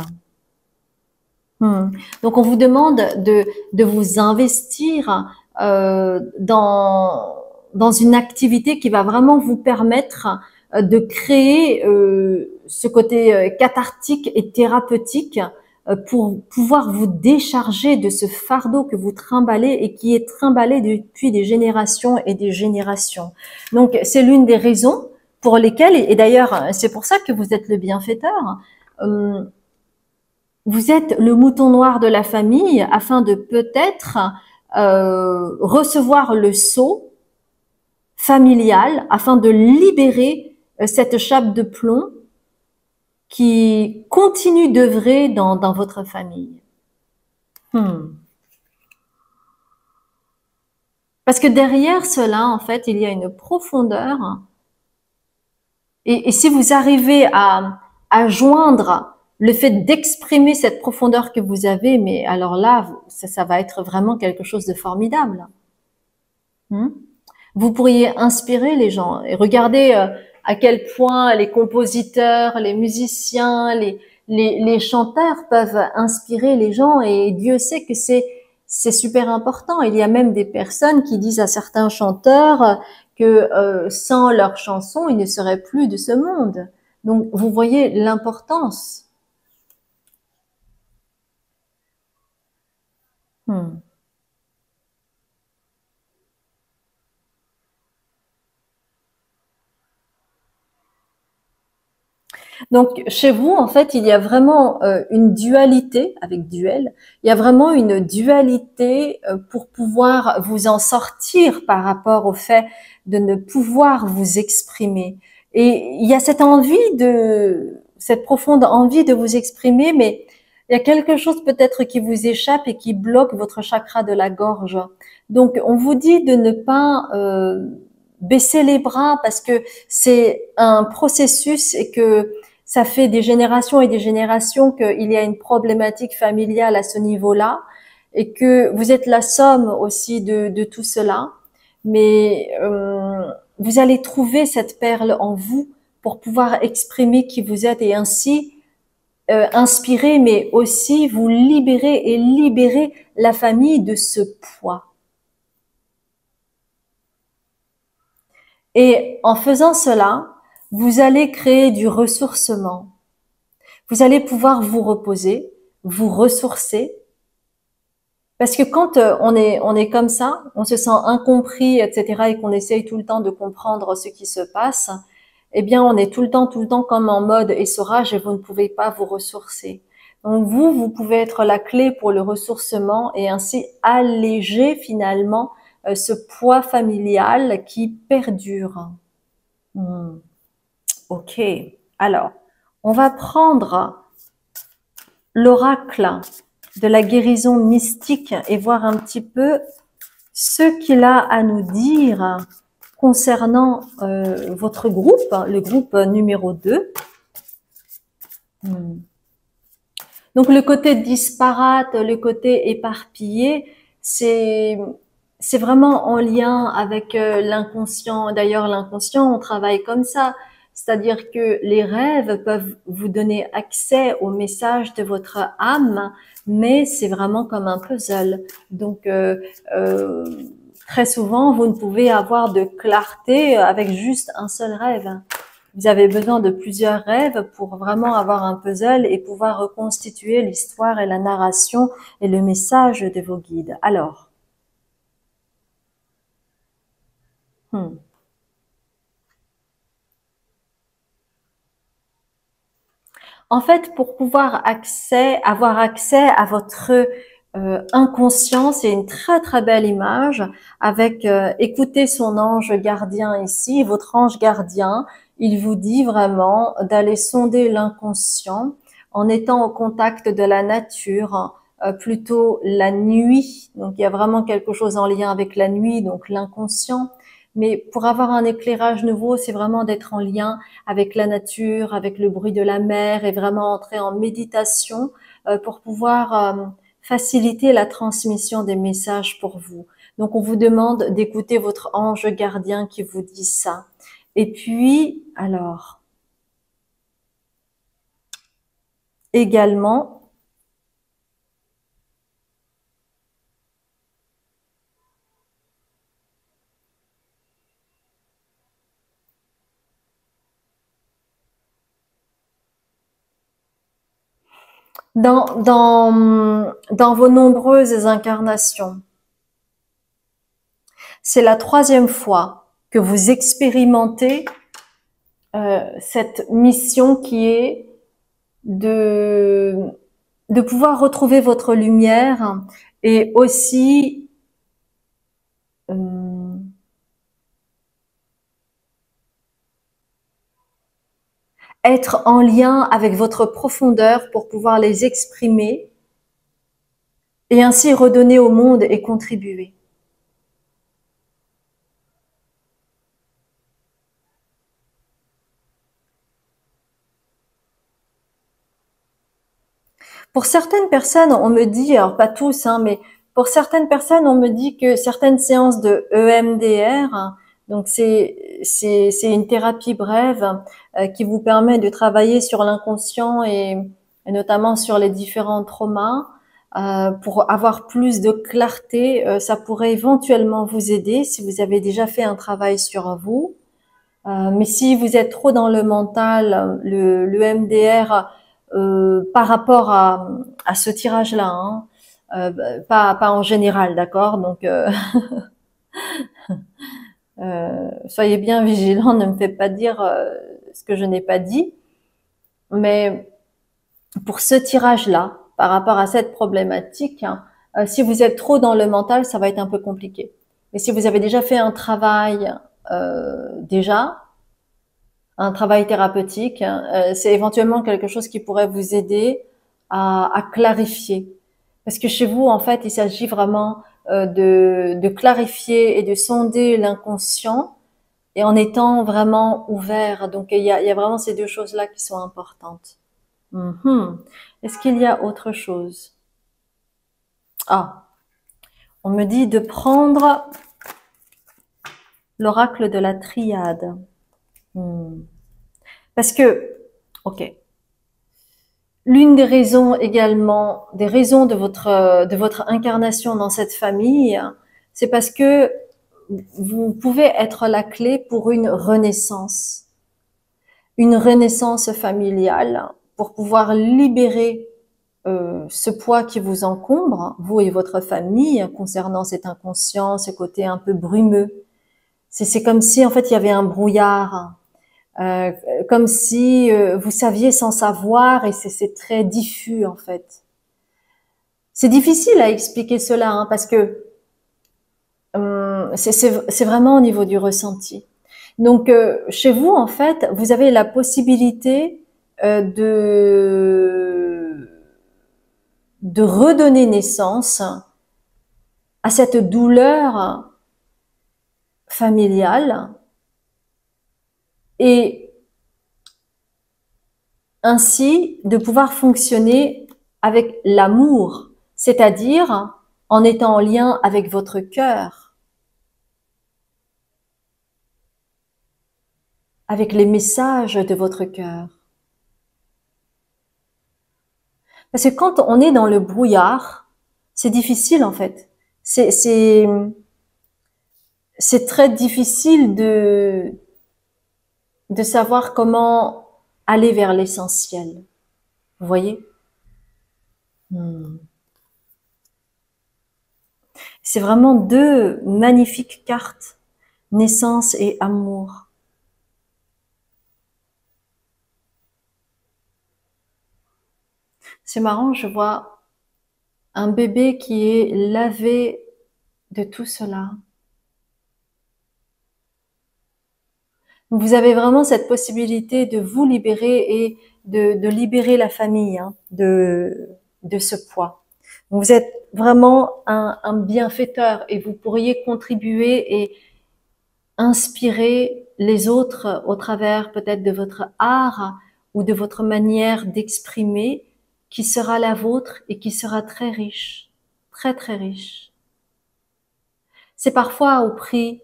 Donc, on vous demande de vous investir dans une activité qui va vraiment vous permettre de créer ce côté cathartique et thérapeutique pour pouvoir vous décharger de ce fardeau que vous trimballez et qui est trimballé depuis des générations et des générations. Donc, c'est l'une des raisons pour lesquelles, et d'ailleurs, c'est pour ça que vous êtes le bienfaiteur, euh, vous êtes le mouton noir de la famille afin de peut-être recevoir le sceau familial, afin de libérer cette chape de plomb qui continue d'œuvrer dans votre famille. Parce que derrière cela, en fait, il y a une profondeur. Et si vous arrivez à joindre le fait d'exprimer cette profondeur que vous avez, mais alors là, ça va être vraiment quelque chose de formidable. Vous pourriez inspirer les gens. Et regardez à quel point les compositeurs, les musiciens, les chanteurs peuvent inspirer les gens. Et Dieu sait que c'est super important. Il y a même des personnes qui disent à certains chanteurs que sans leurs chansons, ils ne seraient plus de ce monde. Donc, vous voyez l'importance. Hmm. Donc, chez vous, en fait, il y a vraiment une dualité, avec duel, il y a vraiment une dualité pour pouvoir vous en sortir par rapport au fait de ne pouvoir vous exprimer. Et il y a cette profonde envie de vous exprimer, mais il y a quelque chose peut-être qui vous échappe et qui bloque votre chakra de la gorge. Donc, on vous dit de ne pas baisser les bras parce que c'est un processus et que ça fait des générations et des générations qu'il y a une problématique familiale à ce niveau-là et que vous êtes la somme aussi de tout cela. Mais vous allez trouver cette perle en vous pour pouvoir exprimer qui vous êtes et ainsi inspirer, mais aussi vous libérer et libérer la famille de ce poids. Et en faisant cela, vous allez créer du ressourcement. Vous allez pouvoir vous reposer, vous ressourcer. Parce que quand on est comme ça, on se sent incompris, etc., et qu'on essaye tout le temps de comprendre ce qui se passe, eh bien, on est tout le temps comme en mode essorage et vous ne pouvez pas vous ressourcer. Donc vous pouvez être la clé pour le ressourcement et ainsi alléger finalement ce poids familial qui perdure. Hmm. Ok. Alors, on va prendre l'oracle de la guérison mystique et voir un petit peu ce qu'il a à nous dire concernant votre groupe, le groupe numéro 2. Donc le côté disparate, le côté éparpillé, c'est vraiment en lien avec l'inconscient. D'ailleurs, l'inconscient, on travaille comme ça. C'est-à-dire que les rêves peuvent vous donner accès aux messages de votre âme, mais c'est vraiment comme un puzzle. Donc, euh, très souvent, vous ne pouvez avoir de clarté avec juste un seul rêve. Vous avez besoin de plusieurs rêves pour vraiment avoir un puzzle et pouvoir reconstituer l'histoire et la narration et le message de vos guides. Alors, hmm. En fait, pour pouvoir avoir accès à votre inconscient, c'est une très très belle image avec écoutez son ange gardien ici, votre ange gardien, il vous dit vraiment d'aller sonder l'inconscient en étant au contact de la nature, plutôt la nuit. Donc il y a vraiment quelque chose en lien avec la nuit, donc l'inconscient. Mais pour avoir un éclairage nouveau, c'est vraiment d'être en lien avec la nature, avec le bruit de la mer et vraiment entrer en méditation pour pouvoir faciliter la transmission des messages pour vous. Donc on vous demande d'écouter votre ange gardien qui vous dit ça. Et puis, alors, également, Dans vos nombreuses incarnations, c'est la 3e fois que vous expérimentez cette mission qui est de pouvoir retrouver votre lumière et aussi être en lien avec votre profondeur pour pouvoir les exprimer et ainsi redonner au monde et contribuer. Pour certaines personnes, on me dit, alors pas tous, hein, mais pour certaines personnes, on me dit que certaines séances de EMDR, hein, donc c'est une thérapie brève qui vous permet de travailler sur l'inconscient et notamment sur les différents traumas pour avoir plus de clarté. Ça pourrait éventuellement vous aider si vous avez déjà fait un travail sur vous. Mais si vous êtes trop dans le mental, le MDR par rapport à ce tirage-là, hein, pas en général, d'accord. Donc soyez bien vigilants, ne me faites pas dire ce que je n'ai pas dit. Mais pour ce tirage-là, par rapport à cette problématique, hein, si vous êtes trop dans le mental, ça va être un peu compliqué. Mais si vous avez déjà fait un travail un travail thérapeutique, c'est éventuellement quelque chose qui pourrait vous aider à clarifier. Parce que chez vous, en fait, il s'agit vraiment de clarifier et de sonder l'inconscient et en étant vraiment ouvert. Donc, il y a vraiment ces deux choses-là qui sont importantes. Est-ce qu'il y a autre chose? Ah, on me dit de prendre l'oracle de la triade. Parce que, ok, l'une des raisons également, des raisons de votre incarnation dans cette famille, c'est parce que vous pouvez être la clé pour une renaissance familiale, pour pouvoir libérer ce poids qui vous encombre, vous et votre famille, concernant cet inconscient, ce côté un peu brumeux. C'est comme si en fait il y avait un brouillard. Comme si vous saviez sans savoir et c'est très diffus en fait. C'est difficile à expliquer cela hein, parce que c'est vraiment au niveau du ressenti. Donc chez vous en fait, vous avez la possibilité de redonner naissance à cette douleur familiale et ainsi de pouvoir fonctionner avec l'amour, c'est-à-dire en étant en lien avec votre cœur, avec les messages de votre cœur. Parce que quand on est dans le brouillard, c'est difficile en fait. C'est très difficile de savoir comment aller vers l'essentiel. Vous voyez? C'est vraiment deux magnifiques cartes, naissance et amour. C'est marrant, je vois un bébé qui est lavé de tout cela. Vous avez vraiment cette possibilité de vous libérer et de libérer la famille hein, de ce poids. Donc vous êtes vraiment un bienfaiteur et vous pourriez contribuer et inspirer les autres au travers peut-être de votre art ou de votre manière d'exprimer qui sera la vôtre et qui sera très riche, très très riche. C'est parfois au prix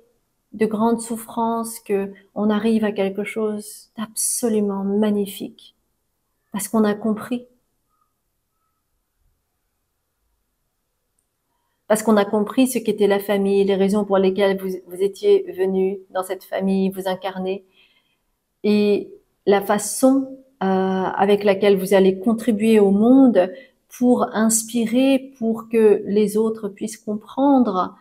de grandes souffrances que on arrive à quelque chose d'absolument magnifique parce qu'on a compris. Parce qu'on a compris ce qu'était la famille, les raisons pour lesquelles vous étiez venu dans cette famille, vous incarner, et la façon avec laquelle vous allez contribuer au monde pour inspirer, pour que les autres puissent comprendre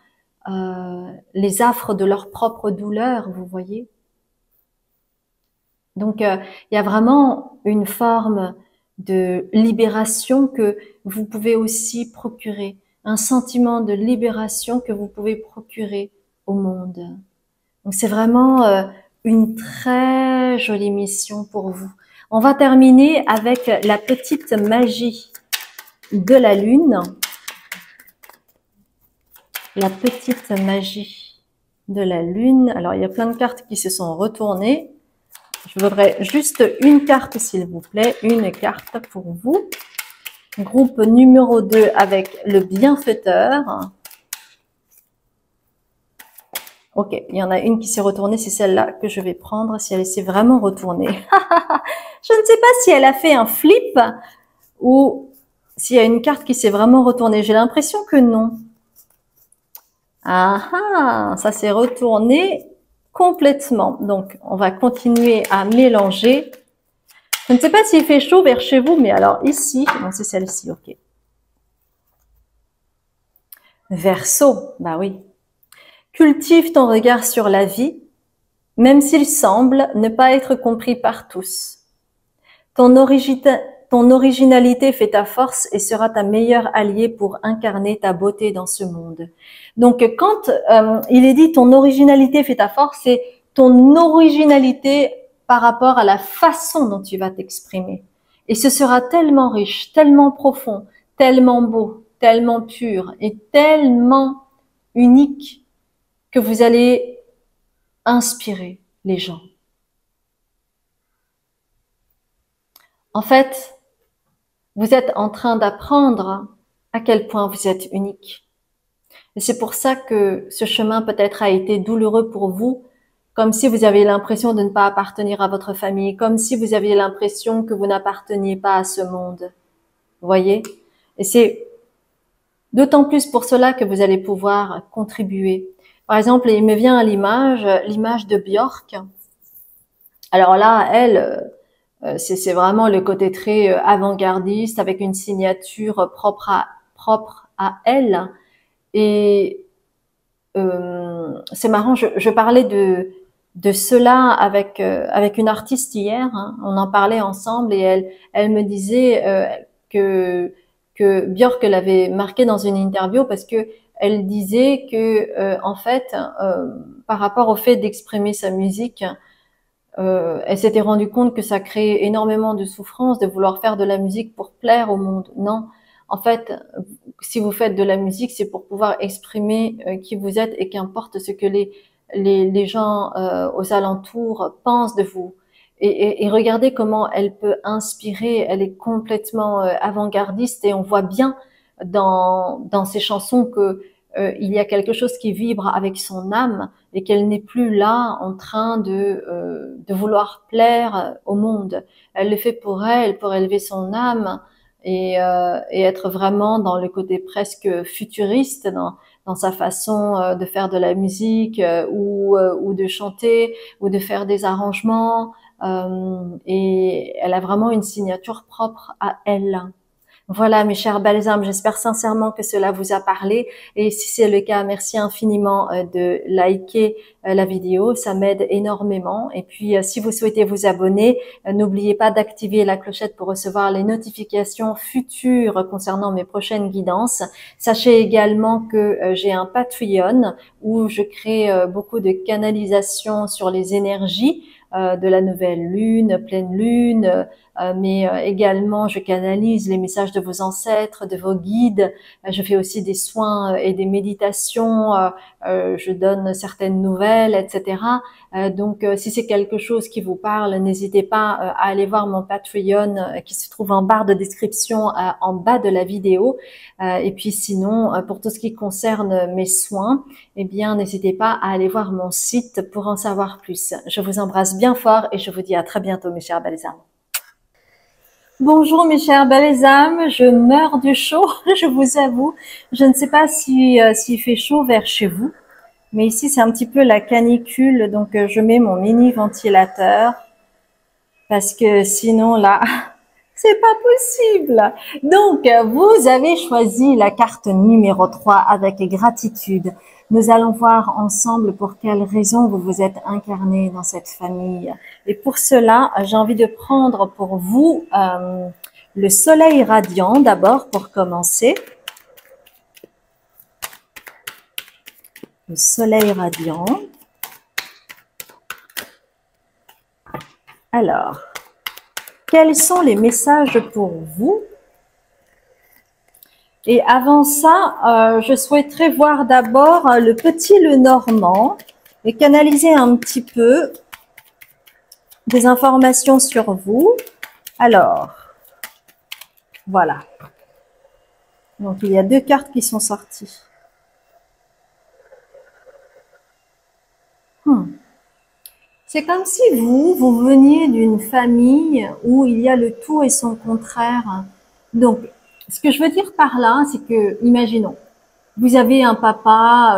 les affres de leur propre douleur, vous voyez. Donc, il y a vraiment une forme de libération que vous pouvez aussi procurer, un sentiment de libération que vous pouvez procurer au monde. Donc, c'est vraiment une très jolie mission pour vous. On va terminer avec la petite magie de la lune. La petite magie de la lune. Alors, il y a plein de cartes qui se sont retournées. Je voudrais juste une carte, s'il vous plaît. Une carte pour vous. Groupe numéro 2 avec le bienfaiteur. Ok, il y en a une qui s'est retournée. C'est celle-là que je vais prendre si elle s'est vraiment retournée. Je ne sais pas si elle a fait un flip ou s'il y a une carte qui s'est vraiment retournée. J'ai l'impression que non. Ah ah, ça s'est retourné complètement. Donc, on va continuer à mélanger. Je ne sais pas s'il fait chaud vers chez vous, mais alors ici, non, c'est celle-ci, ok. Verseau, bah oui. Cultive ton regard sur la vie, même s'il semble ne pas être compris par tous. Ton originalité fait ta force et sera ta meilleure alliée pour incarner ta beauté dans ce monde. Donc, quand il est dit ton originalité fait ta force, c'est ton originalité par rapport à la façon dont tu vas t'exprimer. Et ce sera tellement riche, tellement profond, tellement beau, tellement pur et tellement unique que vous allez inspirer les gens. En fait, vous êtes en train d'apprendre à quel point vous êtes unique. Et c'est pour ça que ce chemin peut-être a été douloureux pour vous, comme si vous aviez l'impression de ne pas appartenir à votre famille, comme si vous aviez l'impression que vous n'apparteniez pas à ce monde. Vous voyez? Et c'est d'autant plus pour cela que vous allez pouvoir contribuer. Par exemple, il me vient à l'image de Björk. Alors là, elle, c'est vraiment le côté très avant-gardiste, avec une signature propre à elle. Et c'est marrant, je parlais de cela avec une artiste hier, hein. On en parlait ensemble et elle me disait que Björk l'avait marqué dans une interview parce que elle disait que en fait par rapport au fait d'exprimer sa musique, elle s'était rendue compte que ça créait énormément de souffrance de vouloir faire de la musique pour plaire au monde. Non, en fait, si vous faites de la musique, c'est pour pouvoir exprimer qui vous êtes et qu'importe ce que les gens aux alentours pensent de vous. Et regardez comment elle peut inspirer. Elle est complètement avant-gardiste et on voit bien dans ses chansons que il y a quelque chose qui vibre avec son âme et qu'elle n'est plus là en train de vouloir plaire au monde. Elle le fait pour elle, pour élever son âme et être vraiment dans le côté presque futuriste dans sa façon de faire de la musique ou de chanter ou de faire des arrangements. Et elle a vraiment une signature propre à elle. Voilà, mes chers balsams, j'espère sincèrement que cela vous a parlé. Et si c'est le cas, merci infiniment de liker la vidéo, ça m'aide énormément. Et puis, si vous souhaitez vous abonner, n'oubliez pas d'activer la clochette pour recevoir les notifications futures concernant mes prochaines guidances. Sachez également que j'ai un Patreon où je crée beaucoup de canalisations sur les énergies de la nouvelle lune, pleine lune, mais également je canalise les messages de vos ancêtres, de vos guides. Je fais aussi des soins et des méditations. Je donne certaines nouvelles, etc. Donc, si c'est quelque chose qui vous parle, n'hésitez pas à aller voir mon Patreon qui se trouve en barre de description en bas de la vidéo. Et puis sinon, pour tout ce qui concerne mes soins, eh bien, n'hésitez pas à aller voir mon site pour en savoir plus. Je vous embrasse bien fort et je vous dis à très bientôt, mes chers balsams. Bonjour mes chers balsams, je meurs du chaud, je vous avoue. Je ne sais pas s'il fait chaud vers chez vous, mais ici c'est un petit peu la canicule, donc je mets mon mini ventilateur parce que sinon là, c'est pas possible. Donc, vous avez choisi la carte numéro 3 avec gratitude. Nous allons voir ensemble pour quelles raisons vous vous êtes incarné dans cette famille. Et pour cela, j'ai envie de prendre pour vous le soleil radiant d'abord pour commencer. Le soleil radiant. Alors, quels sont les messages pour vous? Et avant ça, je souhaiterais voir d'abord le petit Lenormand et canaliser un petit peu des informations sur vous. Alors, voilà. Donc, il y a 2 cartes qui sont sorties. C'est comme si vous veniez d'une famille où il y a le tout et son contraire. Donc, ce que je veux dire par là, c'est que, imaginons, vous avez un papa,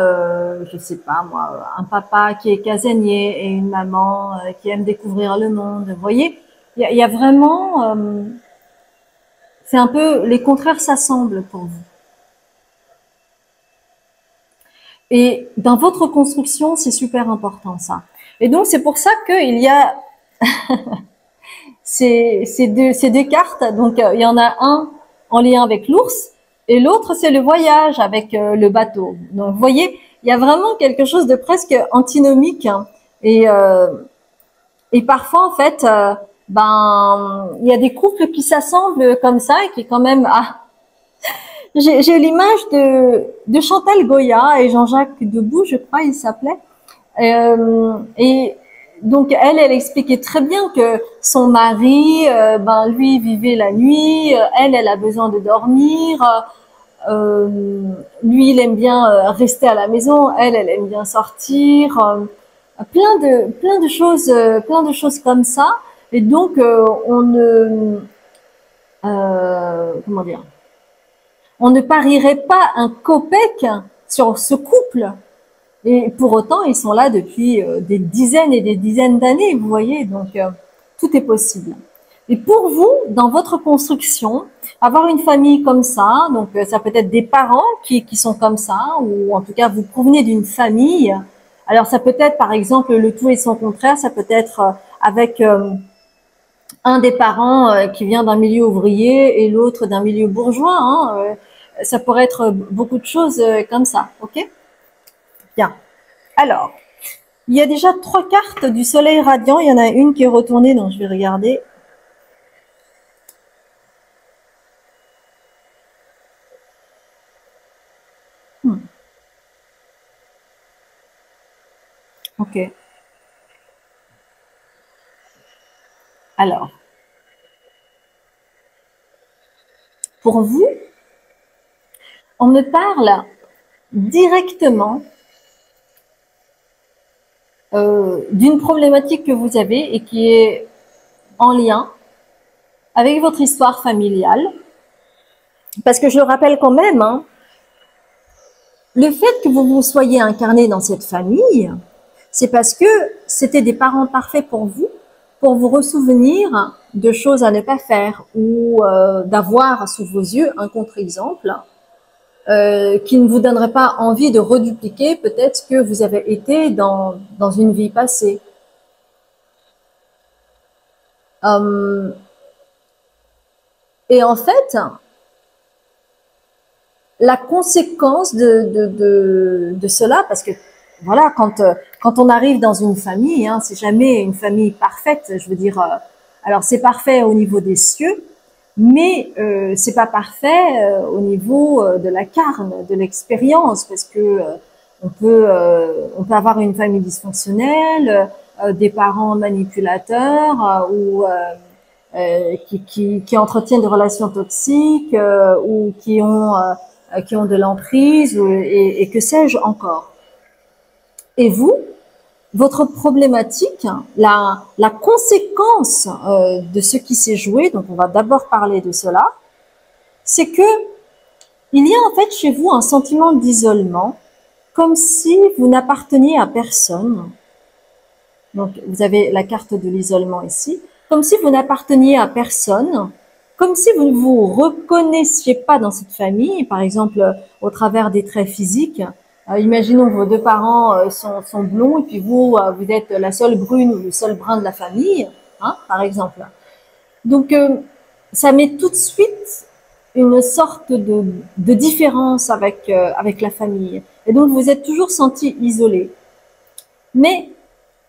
je sais pas moi, un papa qui est casanier et une maman qui aime découvrir le monde. Vous voyez, il y a vraiment, c'est un peu, les contraires s'assemblent pour vous. Et dans votre construction, c'est super important ça. Et donc, c'est pour ça qu'il y a ces deux cartes. Donc, il y en a un en lien avec l'ours et l'autre, c'est le voyage avec le bateau. Donc, vous voyez, il y a vraiment quelque chose de presque antinomique. Hein. Et parfois, en fait, il y a des couples qui s'assemblent comme ça et qui quand même... Ah, j'ai l'image de Chantal Goya et Jean-Jacques Debout, je crois, il s'appelait. Et donc elle expliquait très bien que son mari, lui vivait la nuit, elle a besoin de dormir, lui il aime bien rester à la maison, elle aime bien sortir, plein de choses comme ça. Et donc on ne, comment dire, on ne parierait pas un copec sur ce couple. Et pour autant, ils sont là depuis des dizaines et des dizaines d'années, vous voyez, donc tout est possible. Et pour vous, dans votre construction, avoir une famille comme ça, donc ça peut être des parents qui sont comme ça, ou en tout cas vous provenez d'une famille. Alors ça peut être par exemple le tout et son contraire, ça peut être avec un des parents qui vient d'un milieu ouvrier et l'autre d'un milieu bourgeois. Hein, ça pourrait être beaucoup de choses comme ça, ok? Bien. Alors, il y a déjà 3 cartes du soleil radiant. Il y en a une qui est retournée, donc je vais regarder. Ok. Alors, pour vous, on me parle directement d'une problématique que vous avez et qui est en lien avec votre histoire familiale. Parce que je le rappelle quand même, hein, le fait que vous vous soyez incarné dans cette famille, c'est parce que c'était des parents parfaits pour vous ressouvenir de choses à ne pas faire ou d'avoir sous vos yeux un contre-exemple qui ne vous donnerait pas envie de redupliquer peut-être ce que vous avez été dans une vie passée. Et en fait, la conséquence de cela, parce que voilà, quand on arrive dans une famille, hein, c'est jamais une famille parfaite. Je veux dire, alors c'est parfait au niveau des cieux, mais c'est pas parfait au niveau de la carne, de l'expérience, parce que on peut avoir une famille dysfonctionnelle, des parents manipulateurs qui entretiennent des relations toxiques ou qui ont de l'emprise et que sais-je encore. Et vous, votre problématique, la conséquence de ce qui s'est joué, donc on va d'abord parler de cela, c'est que il y a en fait chez vous un sentiment d'isolement, comme si vous n'apparteniez à personne. Donc vous avez la carte de l'isolement ici, comme si vous n'apparteniez à personne, comme si vous ne vous reconnaissiez pas dans cette famille, par exemple au travers des traits physiques. Imaginons que vos deux parents sont blonds et puis vous êtes la seule brune ou le seul brun de la famille, hein, par exemple. Donc, ça met tout de suite une sorte de différence avec la famille. Et donc, vous êtes toujours senti isolé. Mais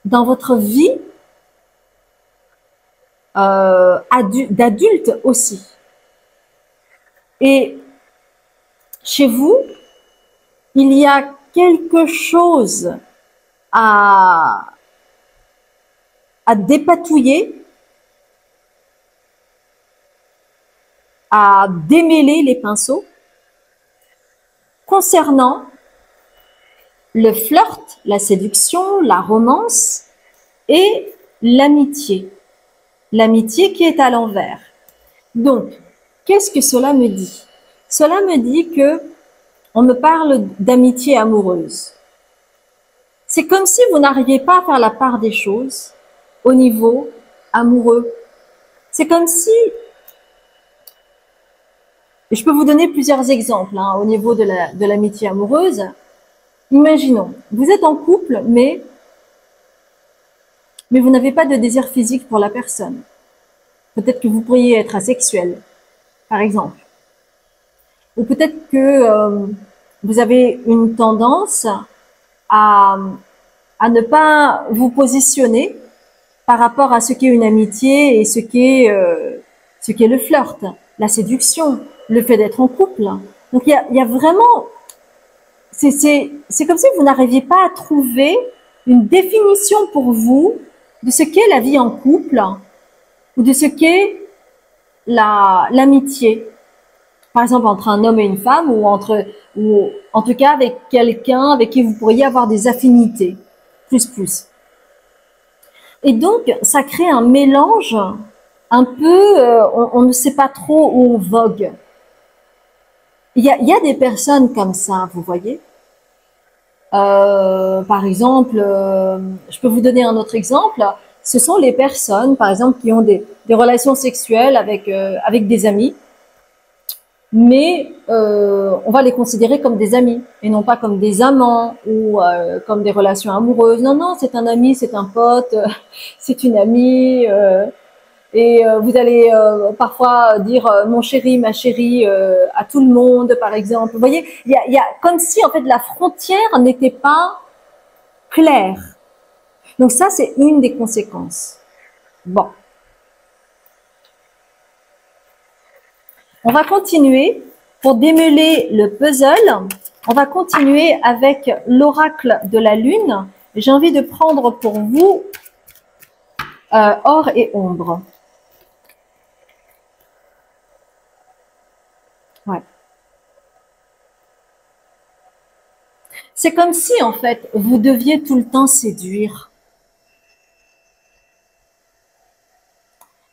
dans votre vie d'adulte aussi. Et chez vous, il y a quelque chose à dépatouiller, à démêler les pinceaux concernant le flirt, la séduction, la romance et l'amitié. L'amitié qui est à l'envers. Donc, qu'est-ce que cela me dit? Cela me dit que on me parle d'amitié amoureuse. C'est comme si vous n'arriviez pas à faire la part des choses au niveau amoureux. C'est comme si, je peux vous donner plusieurs exemples hein, au niveau de l'amitié amoureuse. Imaginons, vous êtes en couple, mais vous n'avez pas de désir physique pour la personne. Peut-être que vous pourriez être asexuel, par exemple. Ou peut-être que vous avez une tendance à ne pas vous positionner par rapport à ce qu'est une amitié et ce qu'est le flirt, la séduction, le fait d'être en couple. Donc il y a vraiment, c'est comme si vous n'arriviez pas à trouver une définition pour vous de ce qu'est la vie en couple ou de ce qu'est l'amitié. Par exemple, entre un homme et une femme ou en tout cas avec quelqu'un avec qui vous pourriez avoir des affinités, plus. Et donc, ça crée un mélange un peu, on ne sait pas trop où on vogue. Il y a des personnes comme ça, vous voyez. Par exemple, je peux vous donner un autre exemple. Ce sont les personnes, par exemple, qui ont des relations sexuelles avec des amis, mais on va les considérer comme des amis et non pas comme des amants ou comme des relations amoureuses. Non, non, c'est un ami, c'est un pote, c'est une amie. Et vous allez parfois dire mon chéri, ma chérie à tout le monde, par exemple. Vous voyez, il y a comme si en fait la frontière n'était pas claire. Donc ça, c'est une des conséquences. Bon. On va continuer pour démêler le puzzle. On va continuer avec l'oracle de la lune. J'ai envie de prendre pour vous or et ombre. Ouais. C'est comme si, en fait, vous deviez tout le temps séduire.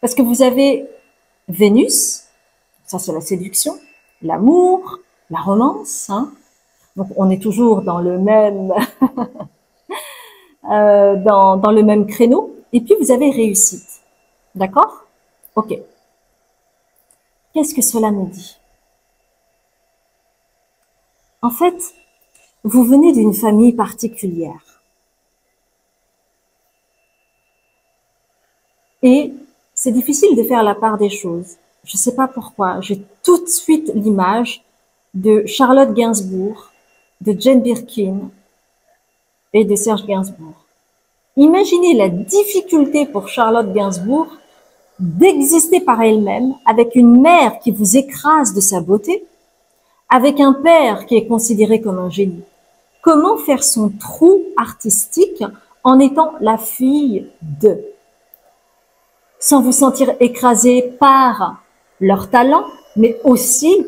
Parce que vous avez Vénus, ça c'est la séduction, l'amour, la romance. Hein. Donc on est toujours dans le même, dans le même créneau. Et puis vous avez réussite. D'accord? Ok. Qu'est-ce que cela me dit? En fait, vous venez d'une famille particulière. Et c'est difficile de faire la part des choses. Je ne sais pas pourquoi. J'ai tout de suite l'image de Charlotte Gainsbourg, de Jane Birkin et de Serge Gainsbourg. Imaginez la difficulté pour Charlotte Gainsbourg d'exister par elle-même avec une mère qui vous écrase de sa beauté, avec un père qui est considéré comme un génie. Comment faire son trou artistique en étant la fille de, sans vous sentir écrasé par leur talent, mais aussi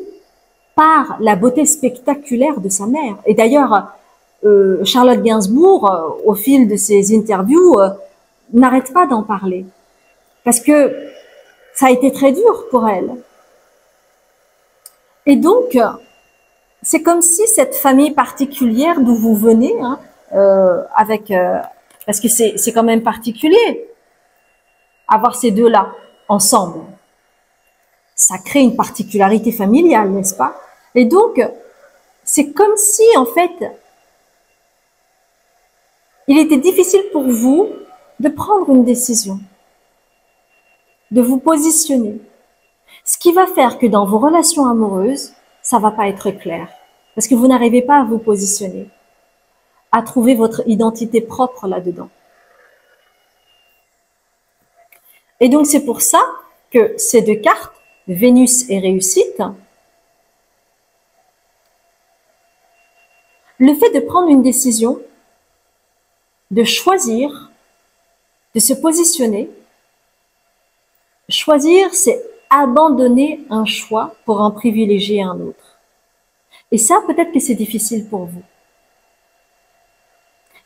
par la beauté spectaculaire de sa mère. Et d'ailleurs, Charlotte Gainsbourg, au fil de ses interviews, n'arrête pas d'en parler. Parce que ça a été très dur pour elle. Et donc, c'est comme si cette famille particulière d'où vous venez, hein, parce que c'est quand même particulier. avoir ces deux-là ensemble. Ça crée une particularité familiale, n'est-ce pas? Et donc, c'est comme si, en fait, il était difficile pour vous de prendre une décision, de vous positionner. Ce qui va faire que dans vos relations amoureuses, ça va pas être clair. Parce que vous n'arrivez pas à vous positionner, à trouver votre identité propre là-dedans. Et donc, c'est pour ça que ces deux cartes, Vénus et réussite, le fait de prendre une décision, de choisir, de se positionner, choisir, c'est abandonner un choix pour en privilégier un autre. Et ça, peut-être que c'est difficile pour vous.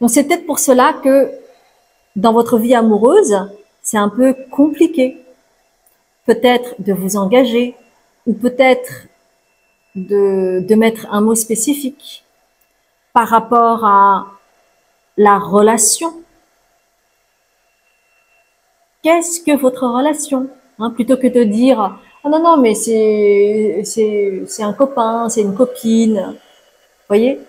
Donc, c'est peut-être pour cela que dans votre vie amoureuse, c'est un peu compliqué. Peut-être de vous engager, ou peut-être de mettre un mot spécifique par rapport à la relation. Qu'est-ce que votre relation? Plutôt que de dire « Oh non, non, mais c'est un copain, c'est une copine. » Vous voyez?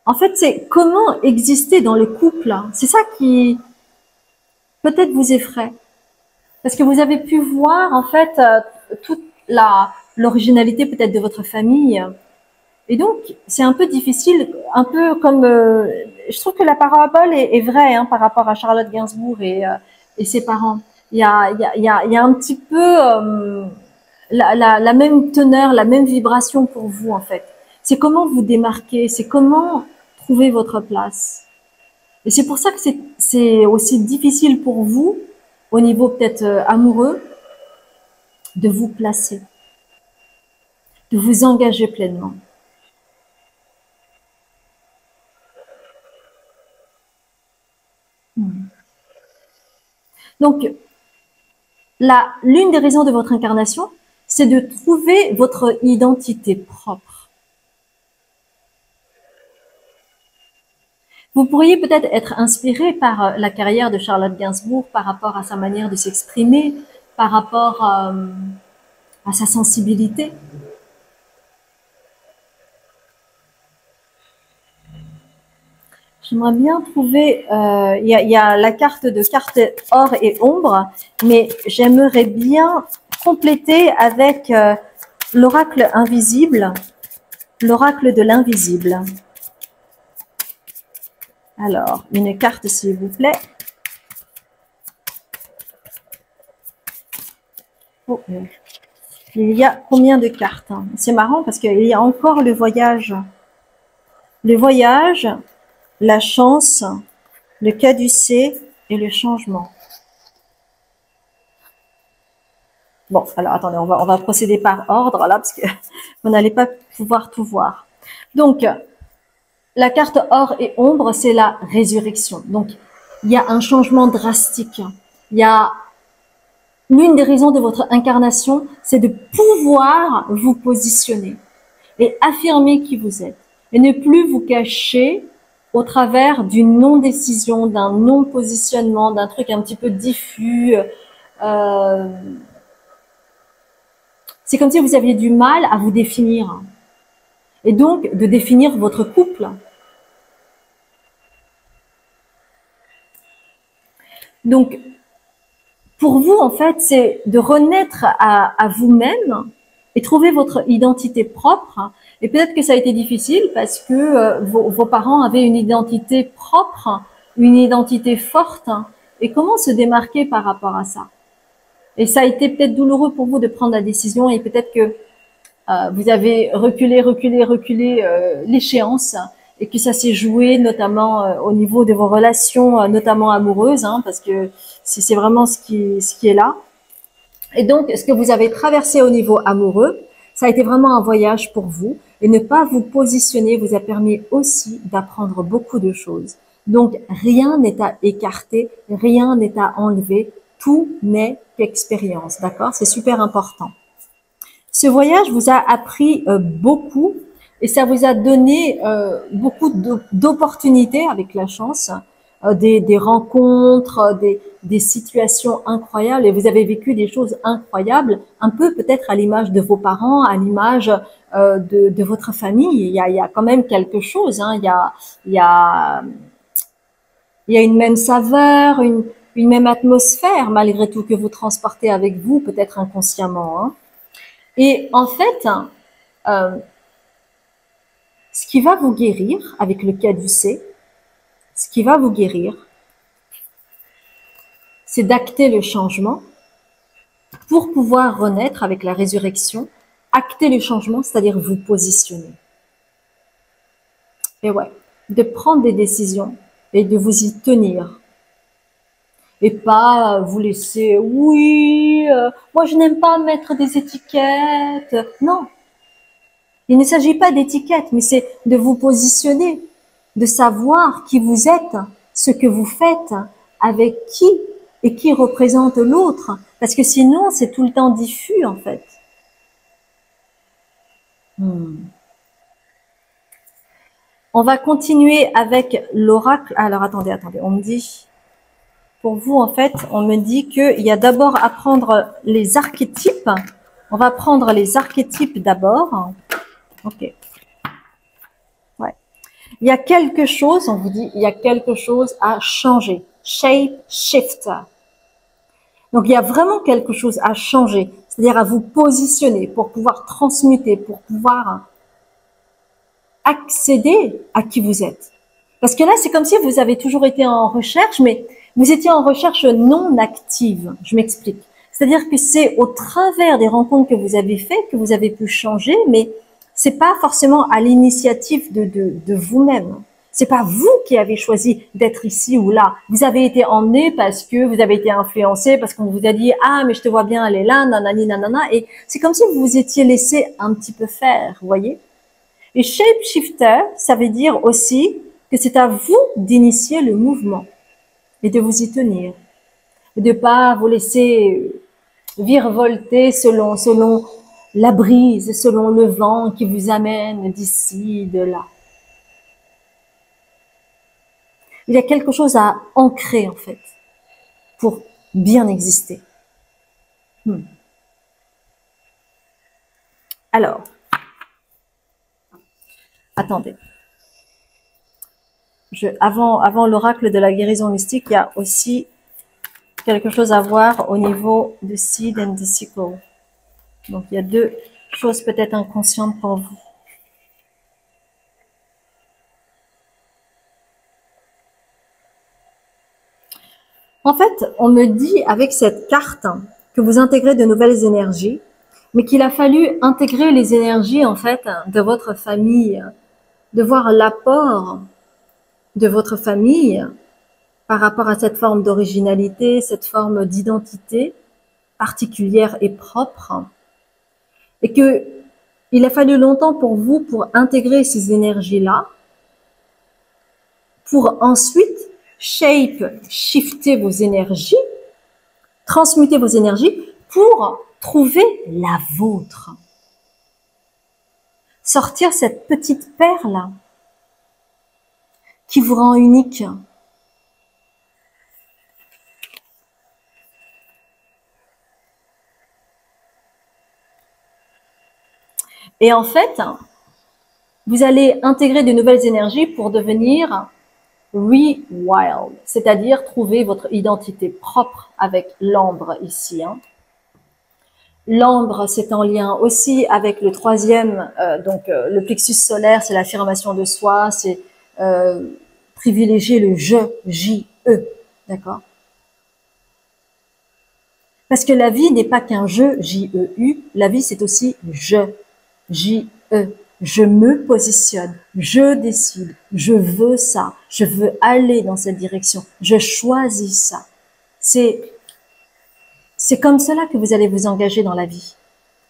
En fait, c'est comment exister dans le couple. C'est ça qui peut-être vous effraie. Parce que vous avez pu voir, en fait, toute l'originalité peut-être de votre famille. Et donc, c'est un peu difficile, un peu comme... je trouve que la parabole est vraie par rapport à Charlotte Gainsbourg et ses parents. Il y a un petit peu la même teneur, la même vibration pour vous, en fait. C'est comment vous démarquer, c'est comment trouver votre place. Et c'est pour ça que c'est aussi difficile pour vous, au niveau peut-être amoureux, de vous placer, de vous engager pleinement. Donc, l'une des raisons de votre incarnation, c'est de trouver votre identité propre. Vous pourriez peut-être être inspiré par la carrière de Charlotte Gainsbourg, par rapport à sa manière de s'exprimer, par rapport à sa sensibilité. J'aimerais bien trouver, il y a la carte or et ombre, mais j'aimerais bien compléter avec l'oracle invisible, l'oracle de l'invisible. Alors, une carte s'il vous plaît. Oh, il y a combien de cartes? C'est marrant parce qu'il y a encore le voyage. Le voyage, la chance, le caducée et le changement. Bon, alors attendez, on va procéder par ordre là parce que vous n'allez pas pouvoir tout voir. Donc, la carte or et ombre, c'est la résurrection. Donc, il y a un changement drastique. Il y a l'une des raisons de votre incarnation, c'est de pouvoir vous positionner et affirmer qui vous êtes et ne plus vous cacher au travers d'une non-décision, d'un non-positionnement, d'un truc un petit peu diffus. C'est comme si vous aviez du mal à vous définir et donc de définir votre couple. Donc, pour vous, en fait, c'est de renaître à vous-même et trouver votre identité propre. Et peut-être que ça a été difficile parce que vos parents avaient une identité propre, une identité forte. Et comment se démarquer par rapport à ça? Et ça a été peut-être douloureux pour vous de prendre la décision et peut-être que vous avez reculé l'échéance et que ça s'est joué notamment au niveau de vos relations, notamment amoureuses, parce que c'est vraiment ce qui est là. Et donc, ce que vous avez traversé au niveau amoureux, ça a été vraiment un voyage pour vous. Et ne pas vous positionner vous a permis aussi d'apprendre beaucoup de choses. Donc, rien n'est à écarter, rien n'est à enlever, tout n'est qu'expérience, d'accord? C'est super important. Ce voyage vous a appris beaucoup Et ça vous a donné beaucoup d'opportunités avec la chance, des rencontres, des situations incroyables. Et vous avez vécu des choses incroyables, un peu peut-être à l'image de vos parents, à l'image de votre famille. Il y a quand même quelque chose. Hein. Il y a, il y a une même saveur, une même atmosphère, malgré tout, que vous transportez avec vous, peut-être inconsciemment. Hein. Et en fait, euh, ce qui va vous guérir avec le caducée, ce qui va vous guérir, c'est d'acter le changement pour pouvoir renaître avec la résurrection. Acter le changement, c'est-à-dire vous positionner. Et ouais, de prendre des décisions et de vous y tenir. Et pas vous laisser, oui, moi je n'aime pas mettre des étiquettes. Non, il ne s'agit pas d'étiquettes, mais c'est de vous positionner, de savoir qui vous êtes, ce que vous faites, avec qui et qui représente l'autre. Parce que sinon, c'est tout le temps diffus, en fait. On va continuer avec l'oracle. Alors, attendez, on me dit, pour vous, en fait, on me dit qu'il y a d'abord à prendre les archétypes. On va prendre les archétypes d'abord. Ok. Ouais. Il y a quelque chose, on vous dit, il y a quelque chose à changer. Shape shift. Donc, il y a vraiment quelque chose à changer, c'est-à-dire à vous positionner pour pouvoir transmuter, pour pouvoir accéder à qui vous êtes. Parce que là, c'est comme si vous avez toujours été en recherche, mais vous étiez en recherche non active. Je m'explique. C'est-à-dire que c'est au travers des rencontres que vous avez faites que vous avez pu changer, mais c'est pas forcément à l'initiative de vous-même. C'est pas vous qui avez choisi d'être ici ou là. Vous avez été emmené parce que vous avez été influencé, parce qu'on vous a dit ah mais je te vois bien aller là, nanani nanana, et c'est comme si vous vous étiez laissé un petit peu faire, vous voyez. Et shapeshifter, ça veut dire aussi que c'est à vous d'initier le mouvement et de vous y tenir, et de pas vous laisser virevolter selon la brise, selon le vent qui vous amène d'ici, de là. Il y a quelque chose à ancrer, en fait, pour bien exister. Alors, attendez. Avant l'oracle de la guérison mystique, il y a aussi quelque chose à voir au niveau de seed and the sickle. Donc, il y a deux choses peut-être inconscientes pour vous. En fait, on me dit avec cette carte que vous intégrez de nouvelles énergies, mais qu'il a fallu intégrer les énergies en fait de votre famille, de voir l'apport de votre famille par rapport à cette forme d'originalité, cette forme d'identité particulière et propre, et que il a fallu longtemps pour vous pour intégrer ces énergies-là, pour ensuite shifter vos énergies, transmuter vos énergies pour trouver la vôtre. Sortir cette petite perle qui vous rend unique. Et en fait, vous allez intégrer de nouvelles énergies pour devenir rewild, c'est-à-dire trouver votre identité propre avec l'ambre ici. Hein. L'ambre, c'est en lien aussi avec le troisième, le plexus solaire, c'est l'affirmation de soi, c'est privilégier le je, J-E, d'accord? Parce que la vie n'est pas qu'un je, J-E-U, la vie c'est aussi je, J-E. Je me positionne, je décide, je veux ça, je veux aller dans cette direction, je choisis ça. C'est comme cela que vous allez vous engager dans la vie,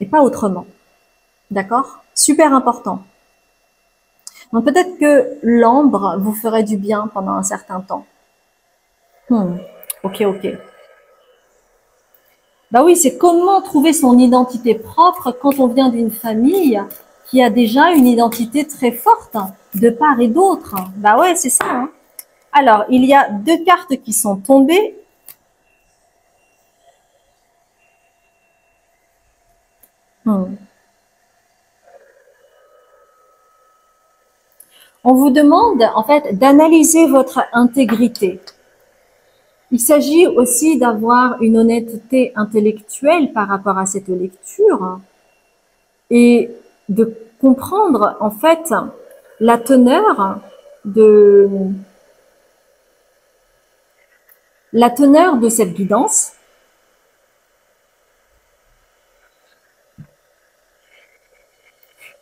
et pas autrement. D'accord? Super important. Donc peut-être que l'ambre vous ferait du bien pendant un certain temps. Ok. Bah oui, c'est comment trouver son identité propre quand on vient d'une famille qui a déjà une identité très forte de part et d'autre. Bah ouais, c'est ça. Hein. Alors, il y a deux cartes qui sont tombées. On vous demande en fait d'analyser votre intégrité. Il s'agit aussi d'avoir une honnêteté intellectuelle par rapport à cette lecture et de comprendre en fait la teneur de cette guidance.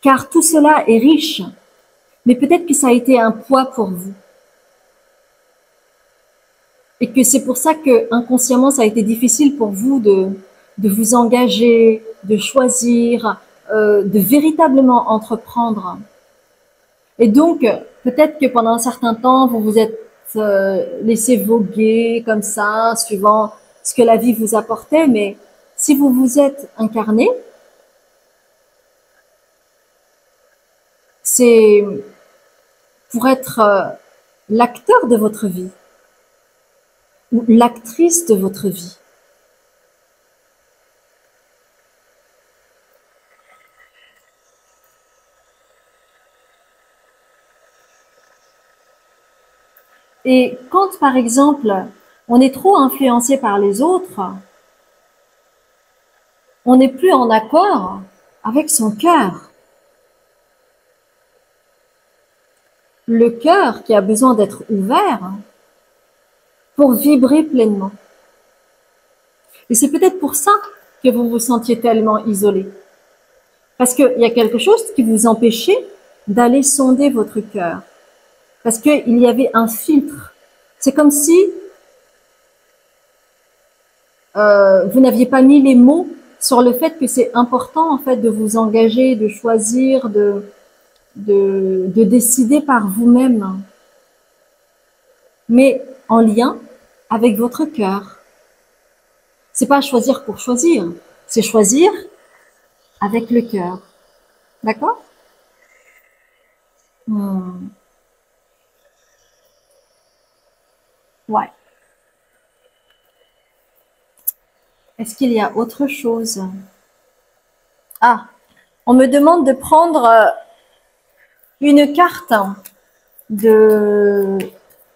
Car tout cela est riche, mais peut-être que ça a été un poids pour vous. Et que c'est pour ça que inconsciemment ça a été difficile pour vous de vous engager, de choisir, de véritablement entreprendre. Et donc peut-être que pendant un certain temps vous vous êtes laissé voguer comme ça, suivant ce que la vie vous apportait. Mais si vous vous êtes incarné, c'est pour être l'acteur de votre vie ou l'actrice de votre vie. Et quand, par exemple, on est trop influencé par les autres, on n'est plus en accord avec son cœur. Le cœur qui a besoin d'être ouvert pour vibrer pleinement. Et c'est peut-être pour ça que vous vous sentiez tellement isolé. Parce qu'il y a quelque chose qui vous empêchait d'aller sonder votre cœur. Parce qu'il y avait un filtre. C'est comme si vous n'aviez pas mis les mots sur le fait que c'est important en fait de vous engager, de choisir, de décider par vous-même, mais en lien avec votre cœur. C'est pas choisir pour choisir, c'est choisir avec le cœur. D'accord? Ouais. Est-ce qu'il y a autre chose? Ah, on me demande de prendre une carte de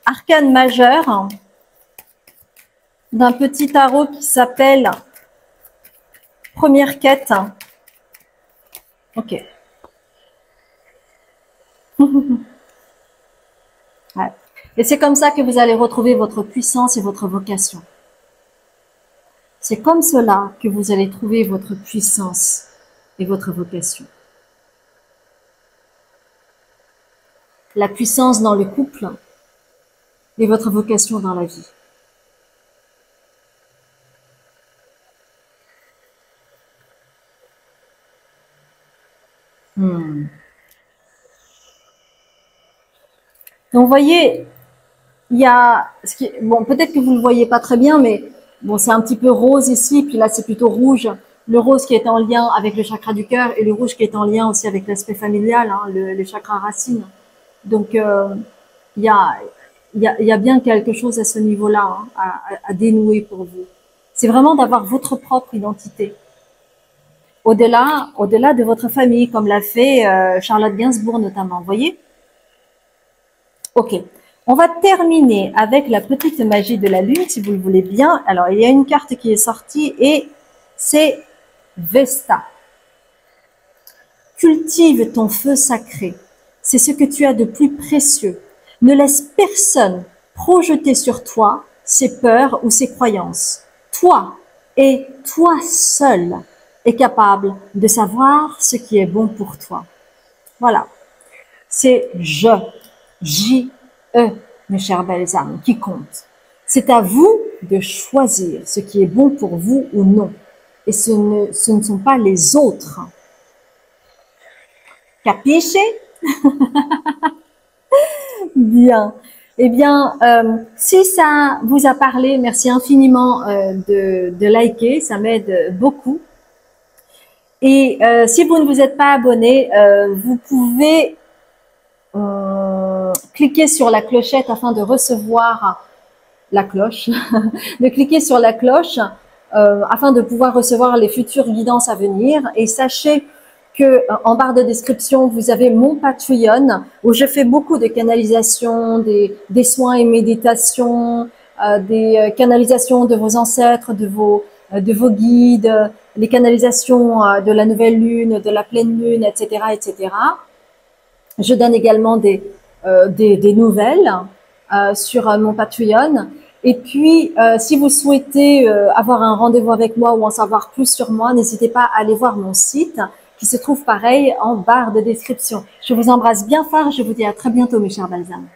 arcane majeur d'un petit tarot qui s'appelle Première quête. Ok. Ouais. Et c'est comme ça que vous allez retrouver votre puissance et votre vocation. C'est comme cela que vous allez trouver votre puissance et votre vocation. La puissance dans le couple et votre vocation dans la vie. Donc, vous voyez, il y a, bon, peut-être que vous ne le voyez pas très bien, mais bon, c'est un petit peu rose ici, puis là, c'est plutôt rouge. Le rose qui est en lien avec le chakra du cœur et le rouge qui est en lien aussi avec l'aspect familial, hein, le chakra racine. Donc, il y a bien quelque chose à ce niveau-là hein, à dénouer pour vous. C'est vraiment d'avoir votre propre identité. Au-delà de votre famille, comme l'a fait Charlotte Gainsbourg notamment, vous voyez? Ok. On va terminer avec la petite magie de la lune, si vous le voulez bien. Alors, il y a une carte qui est sortie et c'est Vesta. Cultive ton feu sacré. C'est ce que tu as de plus précieux. Ne laisse personne projeter sur toi ses peurs ou ses croyances. Toi et toi seul est capable de savoir ce qui est bon pour toi. Voilà. C'est J-E, mes chères belles âmes, qui compte. C'est à vous de choisir ce qui est bon pour vous ou non. Et ce ne sont pas les autres. Capisce? Bien. Eh bien, si ça vous a parlé, merci infiniment de liker, ça m'aide beaucoup. Et si vous ne vous êtes pas abonné, vous pouvez cliquer sur la clochette afin de recevoir la cloche, de cliquer sur la cloche afin de pouvoir recevoir les futures guidances à venir. Et sachez que en barre de description, vous avez mon Patreon où je fais beaucoup de canalisations, des soins et méditations, des canalisations de vos ancêtres, de vos guides, les canalisations de la nouvelle lune, de la pleine lune, etc., etc. Je donne également des nouvelles sur mon Patreon. Et puis, si vous souhaitez avoir un rendez-vous avec moi ou en savoir plus sur moi, n'hésitez pas à aller voir mon site qui se trouve pareil en barre de description. Je vous embrasse bien fort. Je vous dis à très bientôt, mes chers balsams.